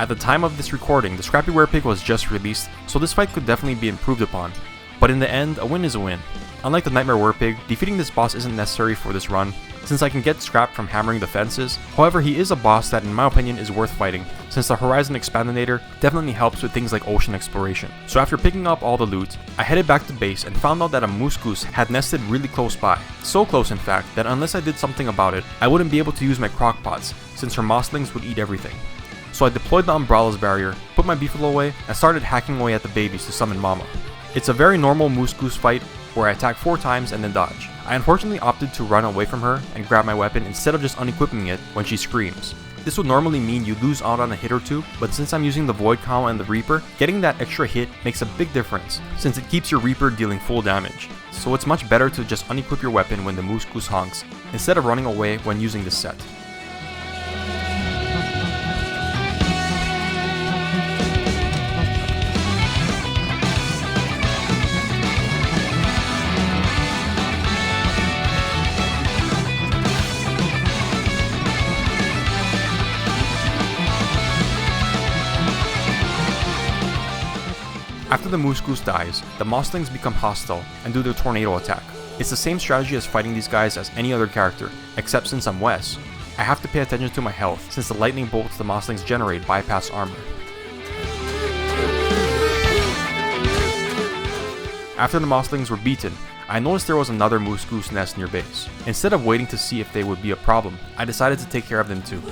At the time of this recording, the Scrappy Werepig was just released, so this fight could definitely be improved upon, but in the end, a win is a win. Unlike the Nightmare Werepig, defeating this boss isn't necessary for this run, since I can get scrap from hammering the fences. However, he is a boss that in my opinion is worth fighting, since the Horizon Expandinator definitely helps with things like ocean exploration. So after picking up all the loot, I headed back to base and found out that a moose goose had nested really close by. So close in fact, that unless I did something about it, I wouldn't be able to use my crock pots, since her mosslings would eat everything. So I deployed the Umbrella's barrier, put my Beefalo away, and started hacking away at the babies to summon Mama. It's a very normal moose goose fight, where I attack 4 times and then dodge. I unfortunately opted to run away from her and grab my weapon instead of just unequipping it when she screams. This would normally mean you lose out on a hit or two, but since I'm using the Void Cowl and the Reaper, getting that extra hit makes a big difference, since it keeps your Reaper dealing full damage. So it's much better to just unequip your weapon when the moose goose honks, instead of running away when using this set. After the moose goose dies, the mosslings become hostile and do their tornado attack. It's the same strategy as fighting these guys as any other character, except since I'm Wes, I have to pay attention to my health since the lightning bolts the mosslings generate bypass armor. After the mosslings were beaten, I noticed there was another moose goose nest near base. Instead of waiting to see if they would be a problem, I decided to take care of them too.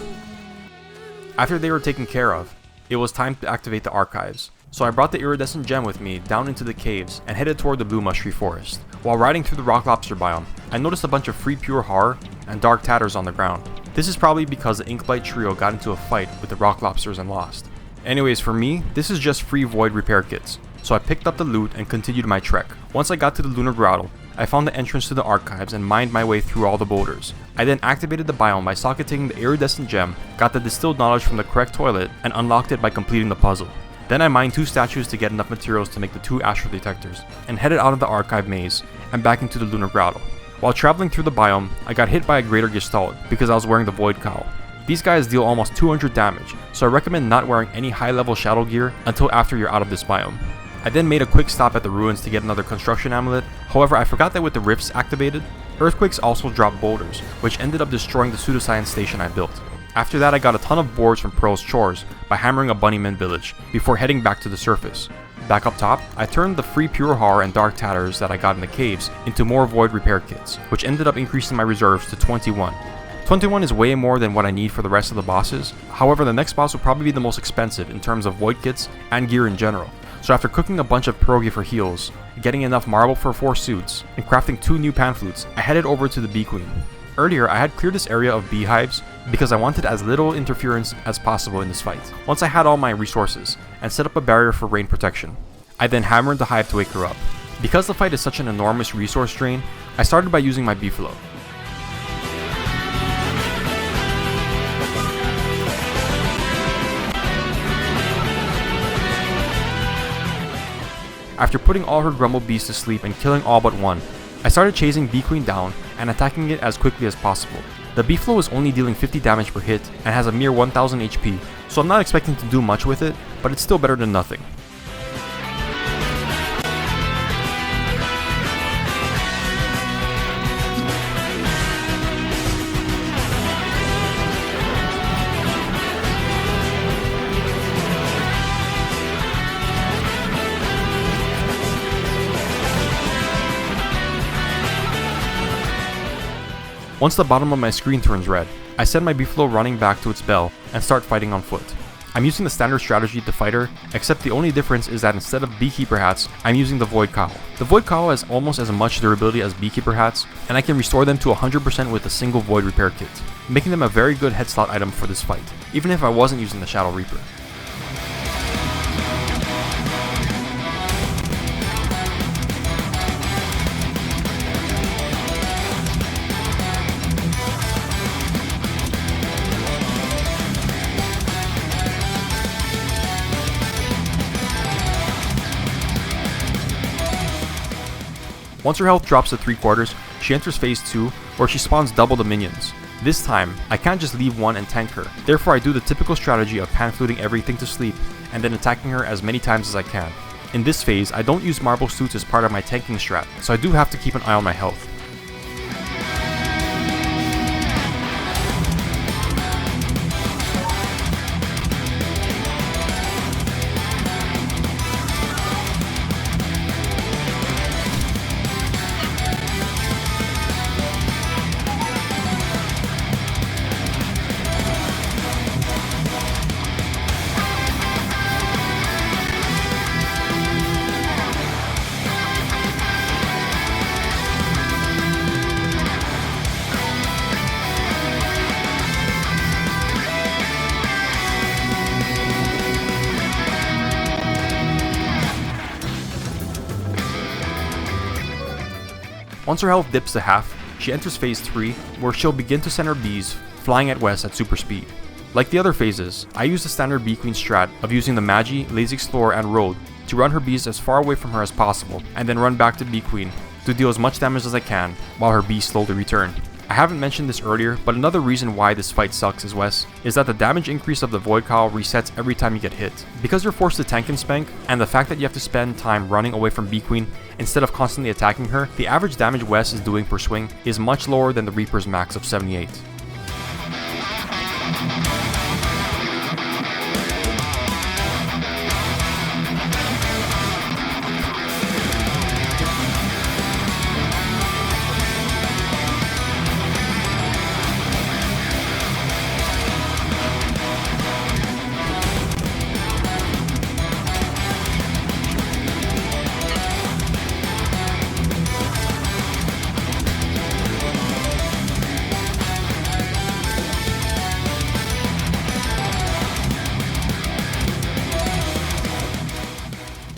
After they were taken care of, it was time to activate the archives. So I brought the iridescent gem with me down into the caves and headed toward the blue mush tree forest. While riding through the rock lobster biome, I noticed a bunch of free pure horror and dark tatters on the ground. This is probably because the Ink Blight trio got into a fight with the rock lobsters and lost. Anyways, for me, this is just free void repair kits, so I picked up the loot and continued my trek. Once I got to the Lunar grotto, I found the entrance to the archives and mined my way through all the boulders. I then activated the biome by socketing the iridescent gem, got the distilled knowledge from the correct toilet, and unlocked it by completing the puzzle. Then I mined 2 statues to get enough materials to make the 2 astral detectors, and headed out of the archive maze and back into the Lunar grotto. While traveling through the biome, I got hit by a greater gestalt because I was wearing the Void Cowl. These guys deal almost 200 damage, so I recommend not wearing any high level shadow gear until after you're out of this biome. I then made a quick stop at the ruins to get another construction amulet. However, I forgot that with the rifts activated, earthquakes also drop boulders, which ended up destroying the pseudoscience station I built. After that, I got a ton of boards from Pearl's Chores by hammering a bunnyman village before heading back to the surface. Back up top, I turned the free pure horror and dark tatters that I got in the caves into more void repair kits, which ended up increasing my reserves to 21. 21 is way more than what I need for the rest of the bosses. However, the next boss will probably be the most expensive in terms of void kits and gear in general. So after cooking a bunch of pierogi for heals, getting enough marble for 4 suits, and crafting 2 new pan flutes, I headed over to the Bee Queen. Earlier, I had cleared this area of beehives because I wanted as little interference as possible in this fight. Once I had all my resources, and set up a barrier for rain protection, I then hammered the hive to wake her up. Because the fight is such an enormous resource drain, I started by using my Beefalo. After putting all her Grumble Bees to sleep and killing all but one, I started chasing Bee Queen down and attacking it as quickly as possible. The Beefalo is only dealing 50 damage per hit and has a mere 1000 HP, so I'm not expecting to do much with it, but it's still better than nothing. Once the bottom of my screen turns red, I send my Beefalo running back to its bell and start fighting on foot. I'm using the standard strategy to fight her, except the only difference is that instead of Beekeeper hats, I'm using the Void Cowl. The Void Cowl has almost as much durability as Beekeeper hats, and I can restore them to 100% with a single Void Repair Kit, making them a very good head slot item for this fight, even if I wasn't using the Shadow Reaper. Once her health drops to 3/4, she enters phase 2, where she spawns double the minions. This time, I can't just leave one and tank her, therefore I do the typical strategy of pan-fluting everything to sleep, and then attacking her as many times as I can. In this phase, I don't use marble suits as part of my tanking strat, so I do have to keep an eye on my health. Once her health dips to half, she enters phase 3, where she'll begin to send her bees flying at Wes at super speed. Like the other phases, I use the standard Bee Queen strat of using the Magi, Lazy Explorer, and Road to run her bees as far away from her as possible, and then run back to Bee Queen to deal as much damage as I can while her bees slowly return. I haven't mentioned this earlier, but another reason why this fight sucks as Wes is that the damage increase of the Void Cowl resets every time you get hit. Because you're forced to tank and spank, and the fact that you have to spend time running away from Bee Queen instead of constantly attacking her, the average damage Wes is doing per swing is much lower than the Reaper's max of 78.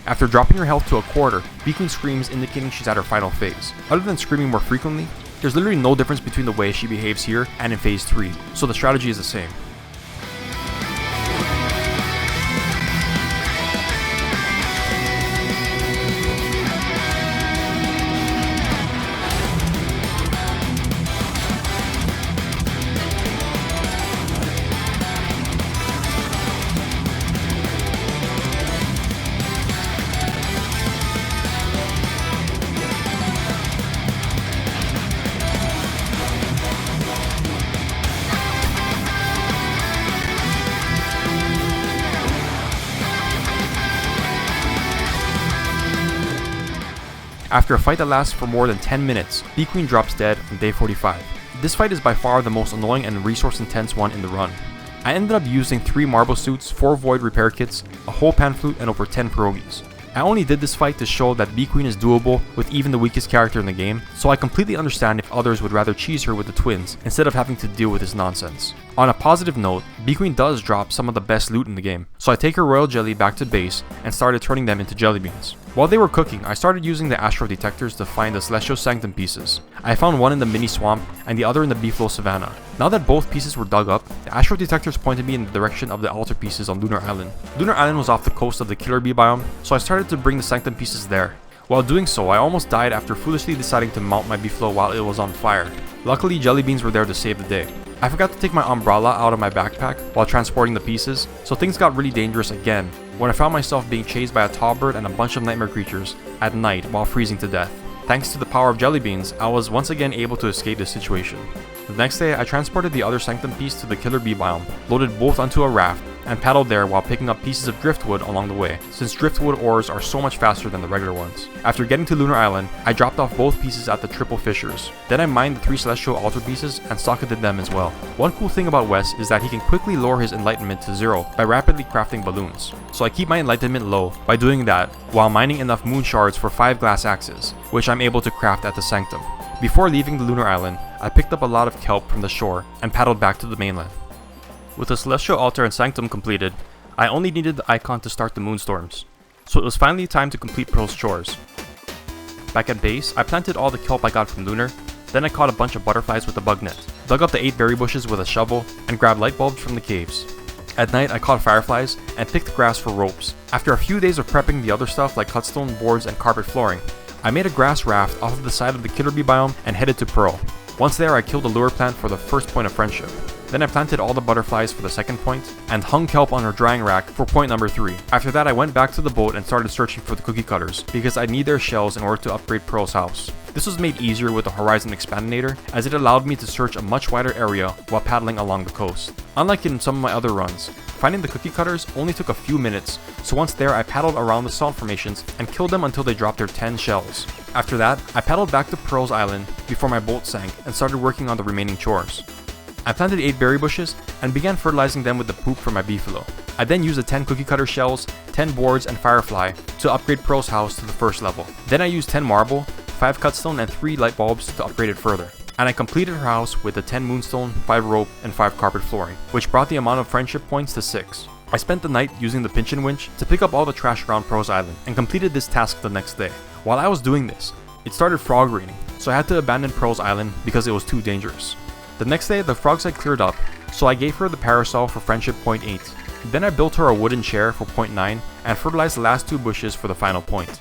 After dropping her health to 1/4, Bee Queen screams, indicating she's at her final phase. Other than screaming more frequently, there's literally no difference between the way she behaves here and in phase 3, so the strategy is the same. After a fight that lasts for more than 10 minutes, Bee Queen drops dead on day 45. This fight is by far the most annoying and resource intense one in the run. I ended up using 3 marble suits, 4 void repair kits, a whole pan flute, and over 10 pierogies. I only did this fight to show that Bee Queen is doable with even the weakest character in the game, so I completely understand if others would rather cheese her with the twins instead of having to deal with this nonsense. On a positive note, Bee Queen does drop some of the best loot in the game, so I take her royal jelly back to base and started turning them into jelly beans. While they were cooking, I started using the astro detectors to find the celestial sanctum pieces. I found one in the mini swamp and the other in the Beefalo savanna. Now that both pieces were dug up, the astro detectors pointed me in the direction of the altar pieces on Lunar Island. Lunar Island was off the coast of the killer bee biome, so I started to bring the sanctum pieces there. While doing so, I almost died after foolishly deciding to mount my Beefalo while it was on fire. Luckily, jelly beans were there to save the day. I forgot to take my umbrella out of my backpack while transporting the pieces, so things got really dangerous again when I found myself being chased by a tall bird and a bunch of nightmare creatures at night while freezing to death. Thanks to the power of jelly beans, I was once again able to escape this situation. The next day, I transported the other sanctum piece to the killer bee biome, loaded both onto a raft, and paddled there while picking up pieces of driftwood along the way, since driftwood ores are so much faster than the regular ones. After getting to Lunar Island, I dropped off both pieces at the triple fissures. Then I mined the 3 celestial altar pieces and socketed them as well. One cool thing about Wes is that he can quickly lower his enlightenment to 0 by rapidly crafting balloons. So I keep my enlightenment low by doing that while mining enough moon shards for 5 glass axes, which I'm able to craft at the Sanctum. Before leaving the Lunar Island, I picked up a lot of kelp from the shore and paddled back to the mainland. With the Celestial Altar and Sanctum completed, I only needed the icon to start the Moonstorms, so it was finally time to complete Pearl's chores. Back at base, I planted all the kelp I got from Lunar, then I caught a bunch of butterflies with a bug net, dug up the 8 berry bushes with a shovel, and grabbed light bulbs from the caves. At night, I caught fireflies and picked grass for ropes. After a few days of prepping the other stuff like cutstone, boards, and carpet flooring, I made a grass raft off of the side of the killer bee biome and headed to Pearl. Once there, I killed a lure plant for the first point of friendship. Then I planted all the butterflies for the second point, and hung kelp on her drying rack for point number 3. After that, I went back to the boat and started searching for the cookie cutters, because I need their shells in order to upgrade Pearl's house. This was made easier with the Horizon Expandinator, as it allowed me to search a much wider area while paddling along the coast. Unlike in some of my other runs, finding the cookie cutters only took a few minutes, so once there I paddled around the salt formations and killed them until they dropped their 10 shells. After that, I paddled back to Pearl's Island before my boat sank and started working on the remaining chores. I planted 8 berry bushes and began fertilizing them with the poop from my Beefalo. I then used the 10 cookie cutter shells, 10 boards, and firefly to upgrade Pearl's house to the first level. Then I used 10 marble, 5 cutstone, and 3 light bulbs to upgrade it further. And I completed her house with the 10 moonstone, 5 rope, and 5 carpet flooring, which brought the amount of friendship points to 6. I spent the night using the pinch and winch to pick up all the trash around Pearl's Island, and completed this task the next day. While I was doing this, it started frog raining, so I had to abandon Pearl's Island because it was too dangerous. The next day, the frogs had cleared up, so I gave her the parasol for friendship point 8. Then I built her a wooden chair for point 9, and fertilized the last 2 bushes for the final point.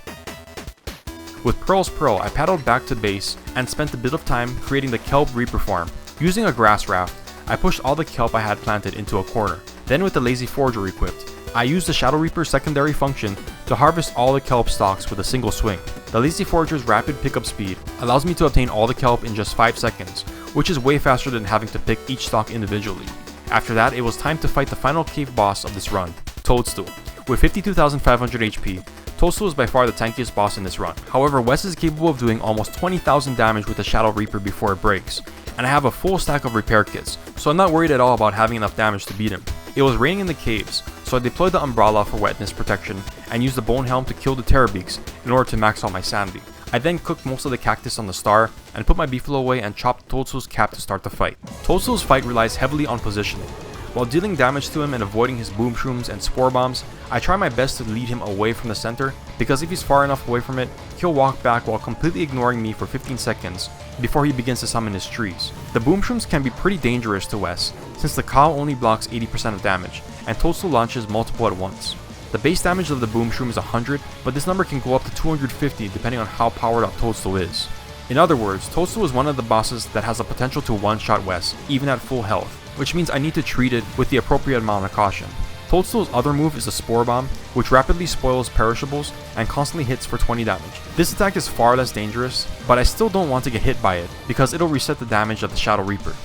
With Pearl's Pearl, I paddled back to base and spent a bit of time creating the kelp reaper farm. Using a grass raft, I pushed all the kelp I had planted into a corner. Then with the lazy forager equipped, I used the Shadow Reaper's secondary function to harvest all the kelp stalks with a single swing. The lazy forager's rapid pickup speed allows me to obtain all the kelp in just 5 seconds, which is way faster than having to pick each stalk individually. After that, it was time to fight the final cave boss of this run, Toadstool. With 52,500 HP, Toadstool is by far the tankiest boss in this run. However, Wes is capable of doing almost 20,000 damage with the Shadow Reaper before it breaks, and I have a full stack of repair kits, so I'm not worried at all about having enough damage to beat him. It was raining in the caves, so I deployed the umbrella for wetness protection and used the bone helm to kill the terrorbeaks in order to max out my sanity. I then cooked most of the cactus on the star and put my Beefalo away and chopped Toadstool's cap to start the fight. Toadstool's fight relies heavily on positioning. While dealing damage to him and avoiding his boom shrooms and spore bombs, I try my best to lead him away from the center, because if he's far enough away from it, he'll walk back while completely ignoring me for 15 seconds before he begins to summon his trees. The boom shrooms can be pretty dangerous to Wes, since the cow only blocks 80% of damage, and Toadstool launches multiple at once. The base damage of the boom shroom is 100, but this number can go up to 250 depending on how powered up Toadstool is. In other words, Toadstool is one of the bosses that has the potential to one-shot Wes, even at full health, which means I need to treat it with the appropriate amount of caution. Toadstool's other move is the Spore Bomb, which rapidly spoils perishables and constantly hits for 20 damage. This attack is far less dangerous, but I still don't want to get hit by it, because it'll reset the damage of the Shadow Reaper.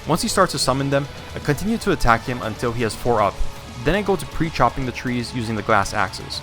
Once he starts to summon them, I continue to attack him until he has 4 up. Then I go to pre-chopping the trees using the glass axes.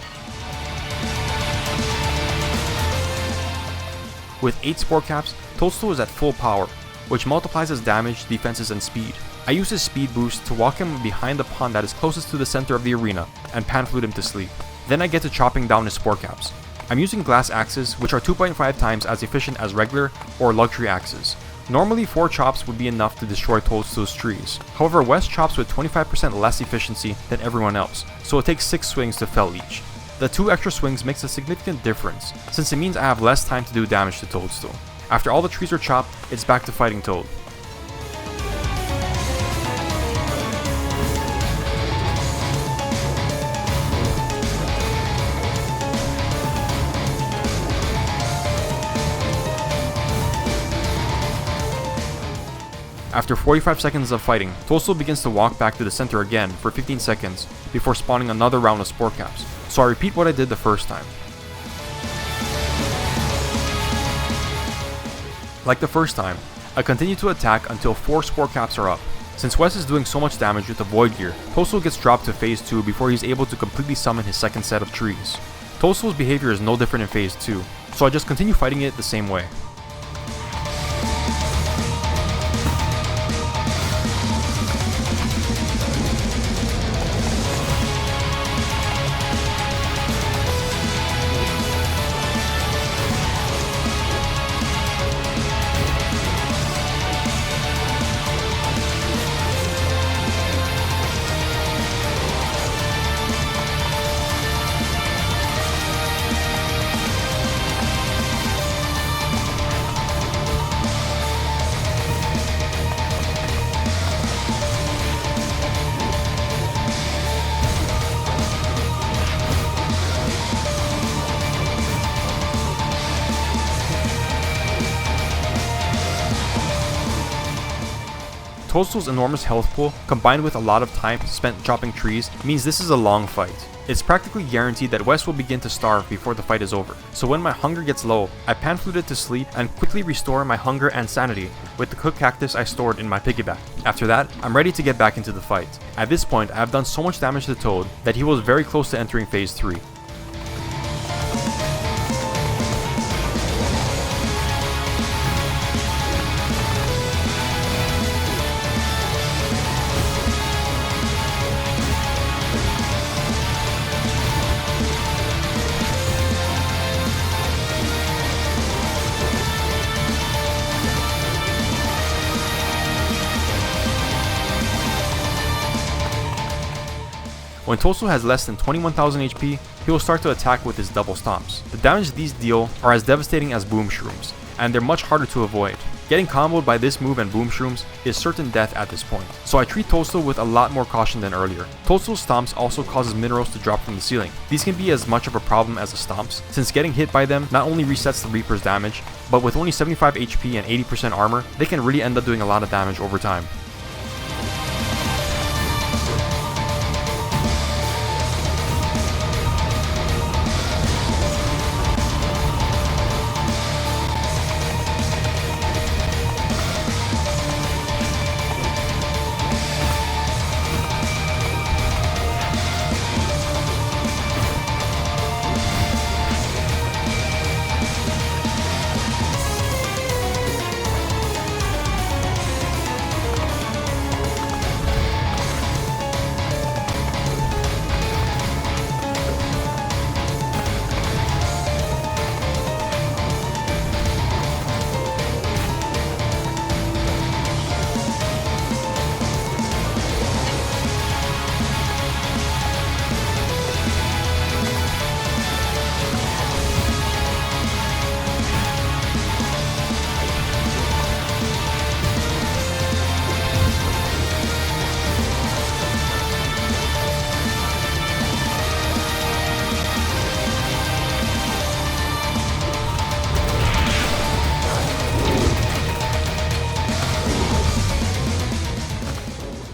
With 8 spore caps, Toadstool is at full power, which multiplies his damage, defenses, and speed. I use his speed boost to walk him behind the pond that is closest to the center of the arena and pan flute him to sleep. Then I get to chopping down his spore caps. I'm using glass axes, which are 2.5 times as efficient as regular or luxury axes. Normally 4 chops would be enough to destroy Toadstool's trees. However, Wes chops with 25% less efficiency than everyone else, so it takes 6 swings to fell each. The 2 extra swings makes a significant difference, since it means I have less time to do damage to Toadstool. After all the trees are chopped, it's back to fighting Toad. After 45 seconds of fighting, Toadstool begins to walk back to the center again for 15 seconds before spawning another round of spore caps, so I repeat what I did the first time. Like the first time, I continue to attack until 4 spore caps are up. Since Wes is doing so much damage with the Void Gear, Toadstool gets dropped to phase 2 before he's able to completely summon his second set of trees. Toadstool's behavior is no different in phase 2, so I just continue fighting it the same way. Toadstool's enormous health pool, combined with a lot of time spent chopping trees, means this is a long fight. It's practically guaranteed that Wes will begin to starve before the fight is over, so when my hunger gets low, I pan-fluted to sleep and quickly restore my hunger and sanity with the cooked cactus I stored in my piggyback. After that, I'm ready to get back into the fight. At this point, I have done so much damage to Toad that he was very close to entering phase 3. When Toadstool has less than 21,000 HP, he will start to attack with his double stomps. The damage these deal are as devastating as Boom Shrooms, and they're much harder to avoid. Getting comboed by this move and Boom Shrooms is certain death at this point, so I treat Toadstool with a lot more caution than earlier. Toadstool's stomps also causes minerals to drop from the ceiling. These can be as much of a problem as the stomps, since getting hit by them not only resets the Reaper's damage, but with only 75 HP and 80% armor, they can really end up doing a lot of damage over time.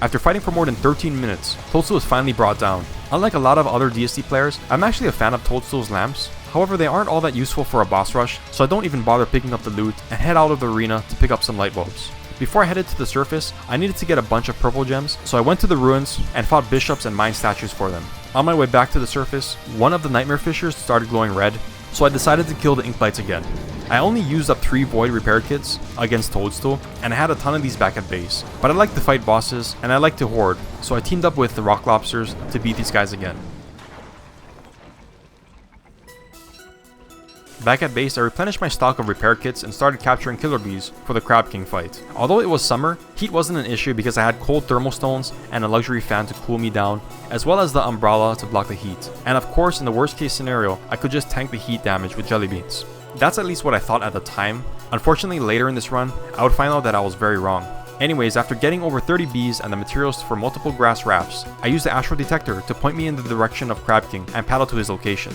After fighting for more than 13 minutes, Toadstool is finally brought down. Unlike a lot of other DST players, I'm actually a fan of Toadstool's lamps. However, they aren't all that useful for a boss rush, so I don't even bother picking up the loot and head out of the arena to pick up some light bulbs. Before I headed to the surface, I needed to get a bunch of purple gems, so I went to the ruins and fought bishops and mine statues for them. On my way back to the surface, one of the nightmare fissures started glowing red, so I decided to kill the Ink Blights again. I only used up 3 void repair kits against Toadstool, and I had a ton of these back at base. But I like to fight bosses, and I like to hoard, so I teamed up with the rock lobsters to beat these guys again. Back at base, I replenished my stock of repair kits and started capturing killer bees for the Crab King fight. Although it was summer, heat wasn't an issue because I had cold thermal stones and a luxury fan to cool me down, as well as the umbrella to block the heat. And of course, in the worst case scenario, I could just tank the heat damage with jelly beans. That's at least what I thought at the time. Unfortunately, later in this run, I would find out that I was very wrong. Anyways, after getting over 30 bees and the materials for multiple grass rafts, I used the astral detector to point me in the direction of Crab King and paddle to his location.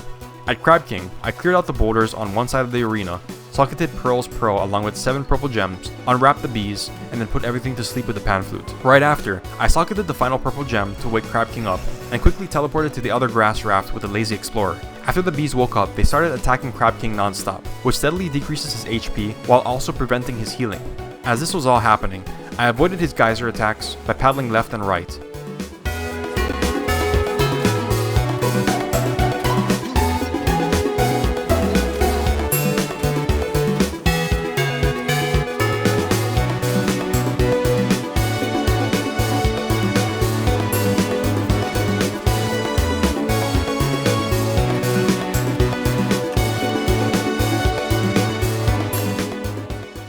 At Crab King, I cleared out the boulders on one side of the arena, socketed Pearl's Pearl along with 7 purple gems, unwrapped the bees, and then put everything to sleep with the pan flute. Right after, I socketed the final purple gem to wake Crab King up, and quickly teleported to the other grass raft with the lazy explorer. After the bees woke up, they started attacking Crab King non-stop, which steadily decreases his HP while also preventing his healing. As this was all happening, I avoided his geyser attacks by paddling left and right.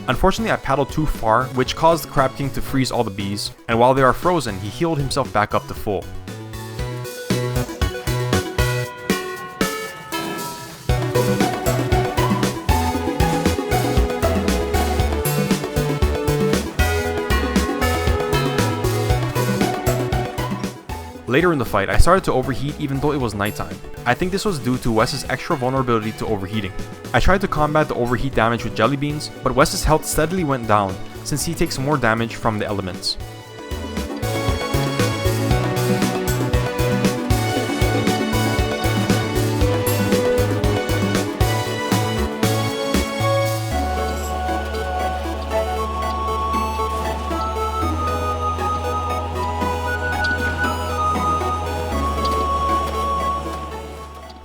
Unfortunately, I paddled too far, which caused the Crab King to freeze all the bees, and while they are frozen, he healed himself back up to full. Later in the fight, I started to overheat even though it was nighttime. I think this was due to Wes's extra vulnerability to overheating. I tried to combat the overheat damage with jelly beans, but Wes's health steadily went down since he takes more damage from the elements.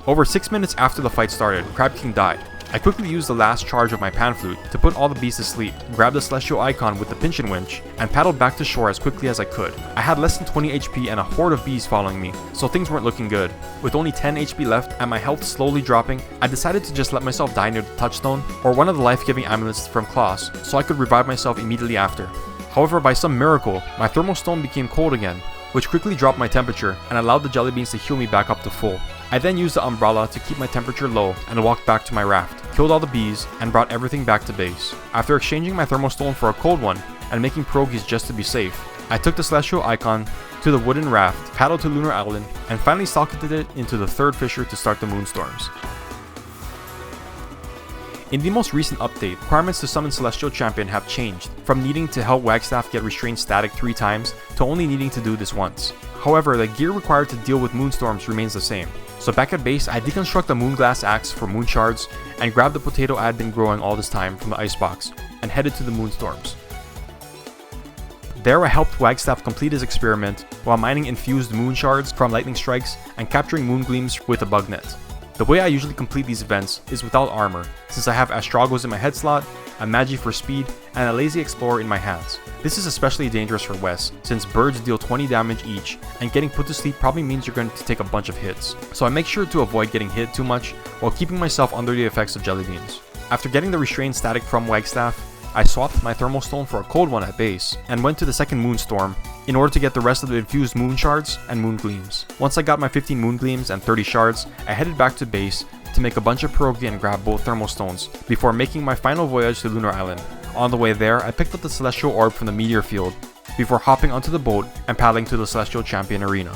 Over 6 minutes after the fight started, Crab King died. I quickly used the last charge of my pan flute to put all the bees to sleep, grabbed the celestial icon with the pinch and winch, and paddled back to shore as quickly as I could. I had less than 20 HP and a horde of bees following me, so things weren't looking good. With only 10 HP left and my health slowly dropping, I decided to just let myself die near the touchstone or one of the life-giving amulets from Klaus, so I could revive myself immediately after. However, by some miracle, my thermal stone became cold again, which quickly dropped my temperature and allowed the jelly beans to heal me back up to full. I then used the umbrella to keep my temperature low and walked back to my raft, killed all the bees, and brought everything back to base. After exchanging my thermal stone for a cold one and making pierogies just to be safe, I took the celestial icon to the wooden raft, paddled to Lunar Island, and finally socketed it into the third fissure to start the Moonstorms. In the most recent update, requirements to summon Celestial Champion have changed, from needing to help Wagstaff get restrained static 3 times to only needing to do this once. However, the gear required to deal with Moonstorms remains the same. So back at base, I deconstruct the Moonglass Axe for moon shards and grabbed the potato I had been growing all this time from the icebox and headed to the Moonstorms. There I helped Wagstaff complete his experiment while mining infused moon shards from lightning strikes and capturing moon gleams with a bug net. The way I usually complete these events is without armor, since I have Astragos in my head slot, a Magi for speed, and a Lazy Explorer in my hands. This is especially dangerous for Wes, since birds deal 20 damage each, and getting put to sleep probably means you're going to take a bunch of hits. So I make sure to avoid getting hit too much, while keeping myself under the effects of jelly beans. After getting the restrained static from Wagstaff, I swapped my thermal stone for a cold one at base, and went to the second Moonstorm in order to get the rest of the infused moon shards and moon gleams. Once I got my 15 moon gleams and 30 shards, I headed back to base to make a bunch of pierogi and grab both thermal stones, before making my final voyage to Lunar Island. On the way there, I picked up the celestial orb from the meteor field, before hopping onto the boat and paddling to the Celestial Champion arena.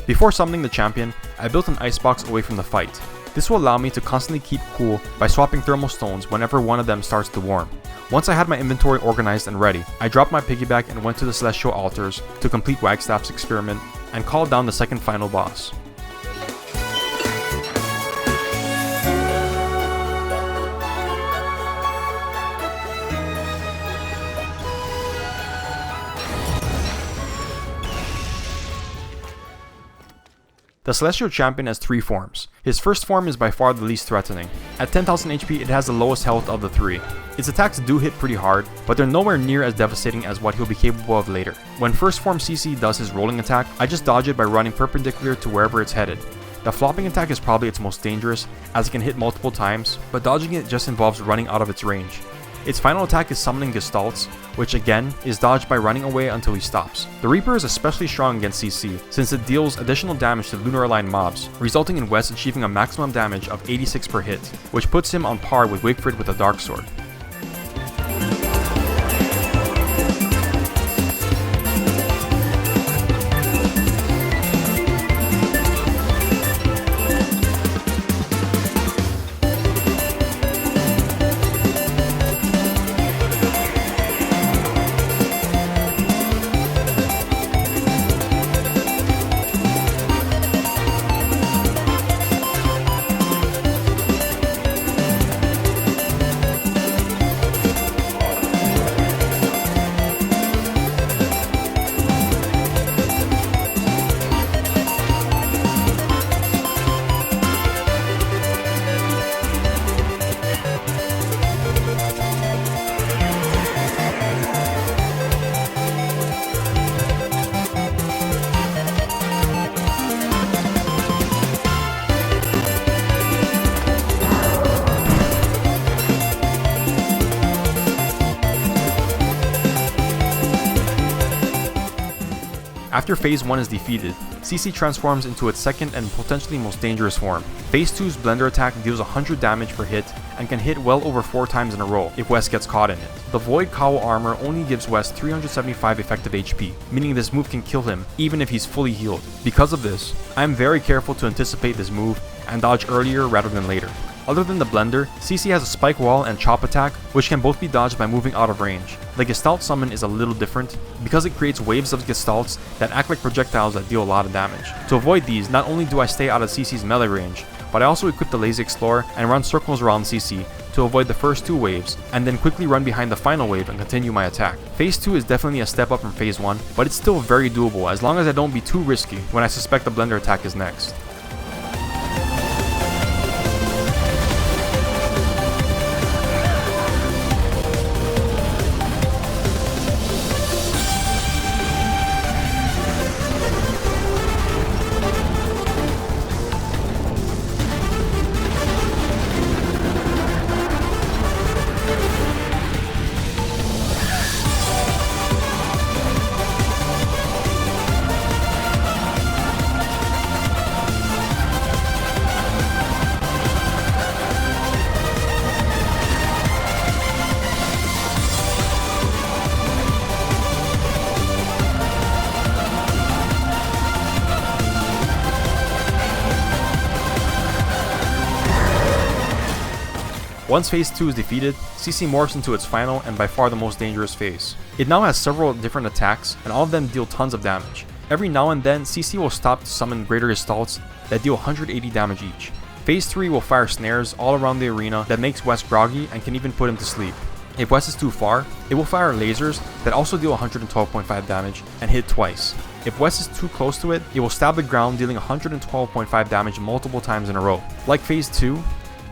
Before summoning the champion, I built an icebox away from the fight. This will allow me to constantly keep cool by swapping thermal stones whenever one of them starts to warm. Once I had my inventory organized and ready, I dropped my piggyback and went to the Celestial Altars to complete Wagstaff's experiment and called down the second final boss. The Celestial Champion has 3 forms. His first form is by far the least threatening. At 10,000 HP, it has the lowest health of the 3. Its attacks do hit pretty hard, but they're nowhere near as devastating as what he'll be capable of later. When first form CC does his rolling attack, I just dodge it by running perpendicular to wherever it's headed. The flopping attack is probably its most dangerous, as it can hit multiple times, but dodging it just involves running out of its range. Its final attack is summoning Gestalts, which again is dodged by running away until he stops. The Reaper is especially strong against CC, since it deals additional damage to Lunar aligned mobs, resulting in Wes achieving a maximum damage of 86 per hit, which puts him on par with Wigfrid with a Dark Sword. After Phase 1 is defeated, CC transforms into its second and potentially most dangerous form. Phase 2's Blender attack deals 100 damage per hit and can hit well over 4 times in a row if Wes gets caught in it. The Void Cowl armor only gives Wes 375 effective HP, meaning this move can kill him even if he's fully healed. Because of this, I am very careful to anticipate this move and dodge earlier rather than later. Other than the Blender, CC has a Spike Wall and Chop attack, which can both be dodged by moving out of range. The Gestalt summon is a little different, because it creates waves of Gestalts that act like projectiles that deal a lot of damage. To avoid these, not only do I stay out of CC's melee range, but I also equip the Lazy Explorer and run circles around CC to avoid the first 2 waves, and then quickly run behind the final wave and continue my attack. Phase 2 is definitely a step up from Phase 1, but it's still very doable as long as I don't be too risky when I suspect the Blender attack is next. Once Phase 2 is defeated, CC morphs into its final and by far the most dangerous phase. It now has several different attacks, and all of them deal tons of damage. Every now and then, CC will stop to summon greater Gestalts that deal 180 damage each. Phase 3 will fire snares all around the arena that makes Wes groggy and can even put him to sleep. If Wes is too far, it will fire lasers that also deal 112.5 damage and hit twice. If Wes is too close to it, it will stab the ground dealing 112.5 damage multiple times in a row. Like Phase 2,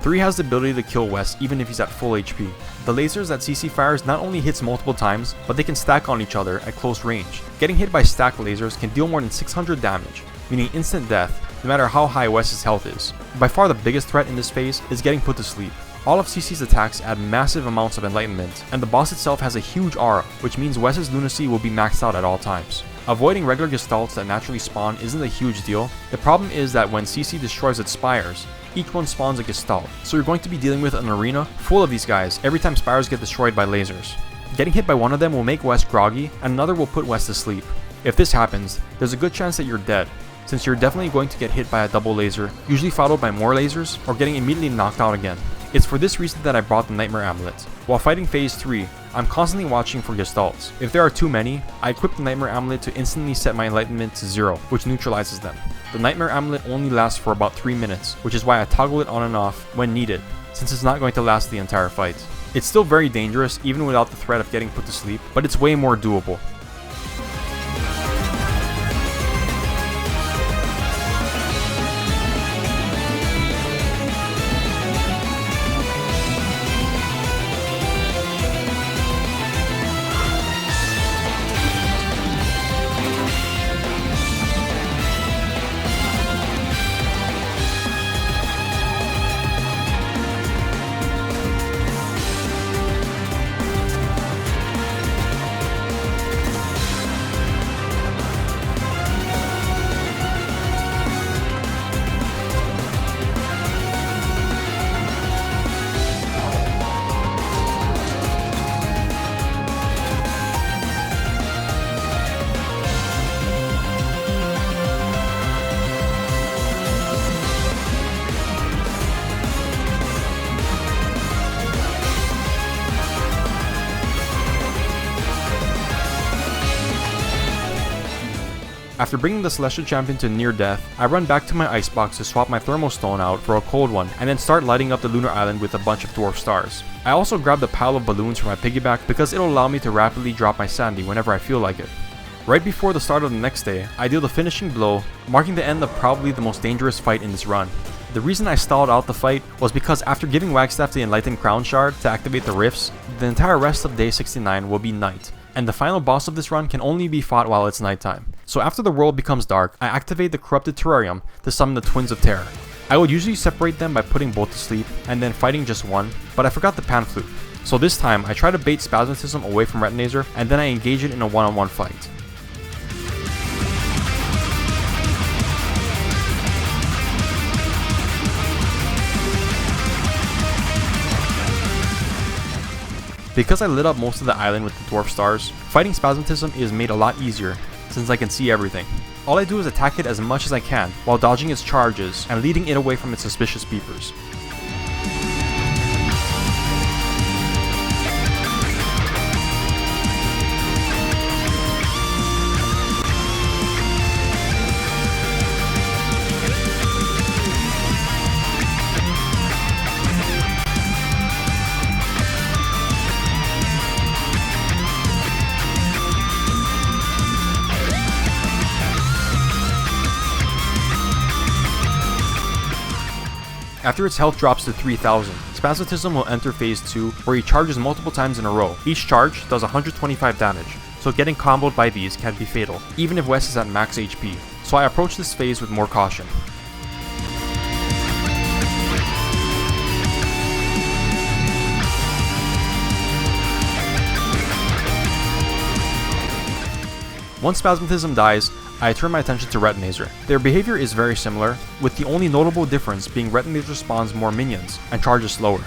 3 has the ability to kill Wes even if he's at full HP. The lasers that CC fires not only hits multiple times, but they can stack on each other at close range. Getting hit by stacked lasers can deal more than 600 damage, meaning instant death no matter how high Wes's health is. By far the biggest threat in this phase is getting put to sleep. All of CC's attacks add massive amounts of enlightenment, and the boss itself has a huge aura, which means Wes's lunacy will be maxed out at all times. Avoiding regular Gestalts that naturally spawn isn't a huge deal. The problem is that when CC destroys its spires, each one spawns a Gestalt, so you're going to be dealing with an arena full of these guys every time spires get destroyed by lasers. Getting hit by one of them will make Wes groggy, and another will put Wes to sleep. If this happens, there's a good chance that you're dead, since you're definitely going to get hit by a double laser, usually followed by more lasers, or getting immediately knocked out again. It's for this reason that I brought the Nightmare Amulet. While fighting Phase 3, I'm constantly watching for Gestalts. If there are too many, I equip the Nightmare Amulet to instantly set my enlightenment to 0, which neutralizes them. The Nightmare Amulet only lasts for about 3 minutes, which is why I toggle it on and off when needed, since it's not going to last the entire fight. It's still very dangerous even without the threat of getting put to sleep, but it's way more doable. After bringing the Celestial Champion to near death, I run back to my icebox to swap my thermal stone out for a cold one, and then start lighting up the lunar island with a bunch of dwarf stars. I also grabbed a pile of balloons for my piggyback because it'll allow me to rapidly drop my sandy whenever I feel like it. Right before the start of the next day, I deal the finishing blow, marking the end of probably the most dangerous fight in this run. The reason I stalled out the fight was because after giving Wagstaff the Enlightened Crown Shard to activate the rifts, the entire rest of day 69 will be night, and the final boss of this run can only be fought while it's nighttime. So after the world becomes dark, I activate the Corrupted Terrarium to summon the Twins of Terror. I would usually separate them by putting both to sleep and then fighting just one, but I forgot the Pan Flute. So this time, I try to bait Spasmatism away from Retinazer and then I engage it in a one-on-one fight. Because I lit up most of the island with the dwarf stars, fighting Spasmatism is made a lot easier since I can see everything. All I do is attack it as much as I can while dodging its charges and leading it away from its suspicious beepers. After its health drops to 3000, Spasmatism will enter phase 2 where he charges multiple times in a row. Each charge does 125 damage, so getting comboed by these can be fatal, even if Wes is at max HP, so I approach this phase with more caution. Once Spasmatism dies, I turn my attention to Retinazer. Their behavior is very similar, with the only notable difference being Retinazer spawns more minions and charges slower.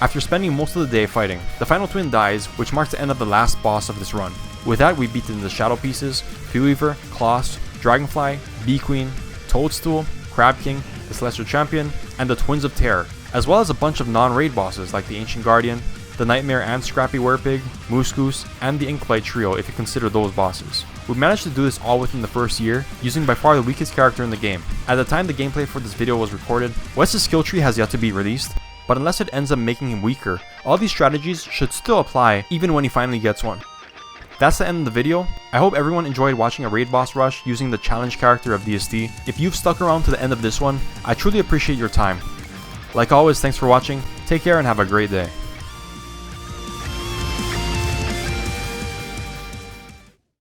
After spending most of the day fighting, the final twin dies, which marks the end of the last boss of this run. With that, we've beaten the Shadow Pieces, Fuelweaver, Klaus, Dragonfly, Bee Queen, Toadstool, Crab King, the Celestial Champion, and the Twins of Terror, as well as a bunch of non-raid bosses like the Ancient Guardian, the Nightmare and Scrappy Werepig, Moose Goose, and the Ink Blights trio if you consider those bosses. We managed to do this all within the first year, using by far the weakest character in the game. At the time the gameplay for this video was recorded, Wes's skill tree has yet to be released, but unless it ends up making him weaker, all these strategies should still apply even when he finally gets one. That's the end of the video. I hope everyone enjoyed watching a raid boss rush using the challenge character of DST. If you've stuck around to the end of this one, I truly appreciate your time. Like always, thanks for watching, take care and have a great day.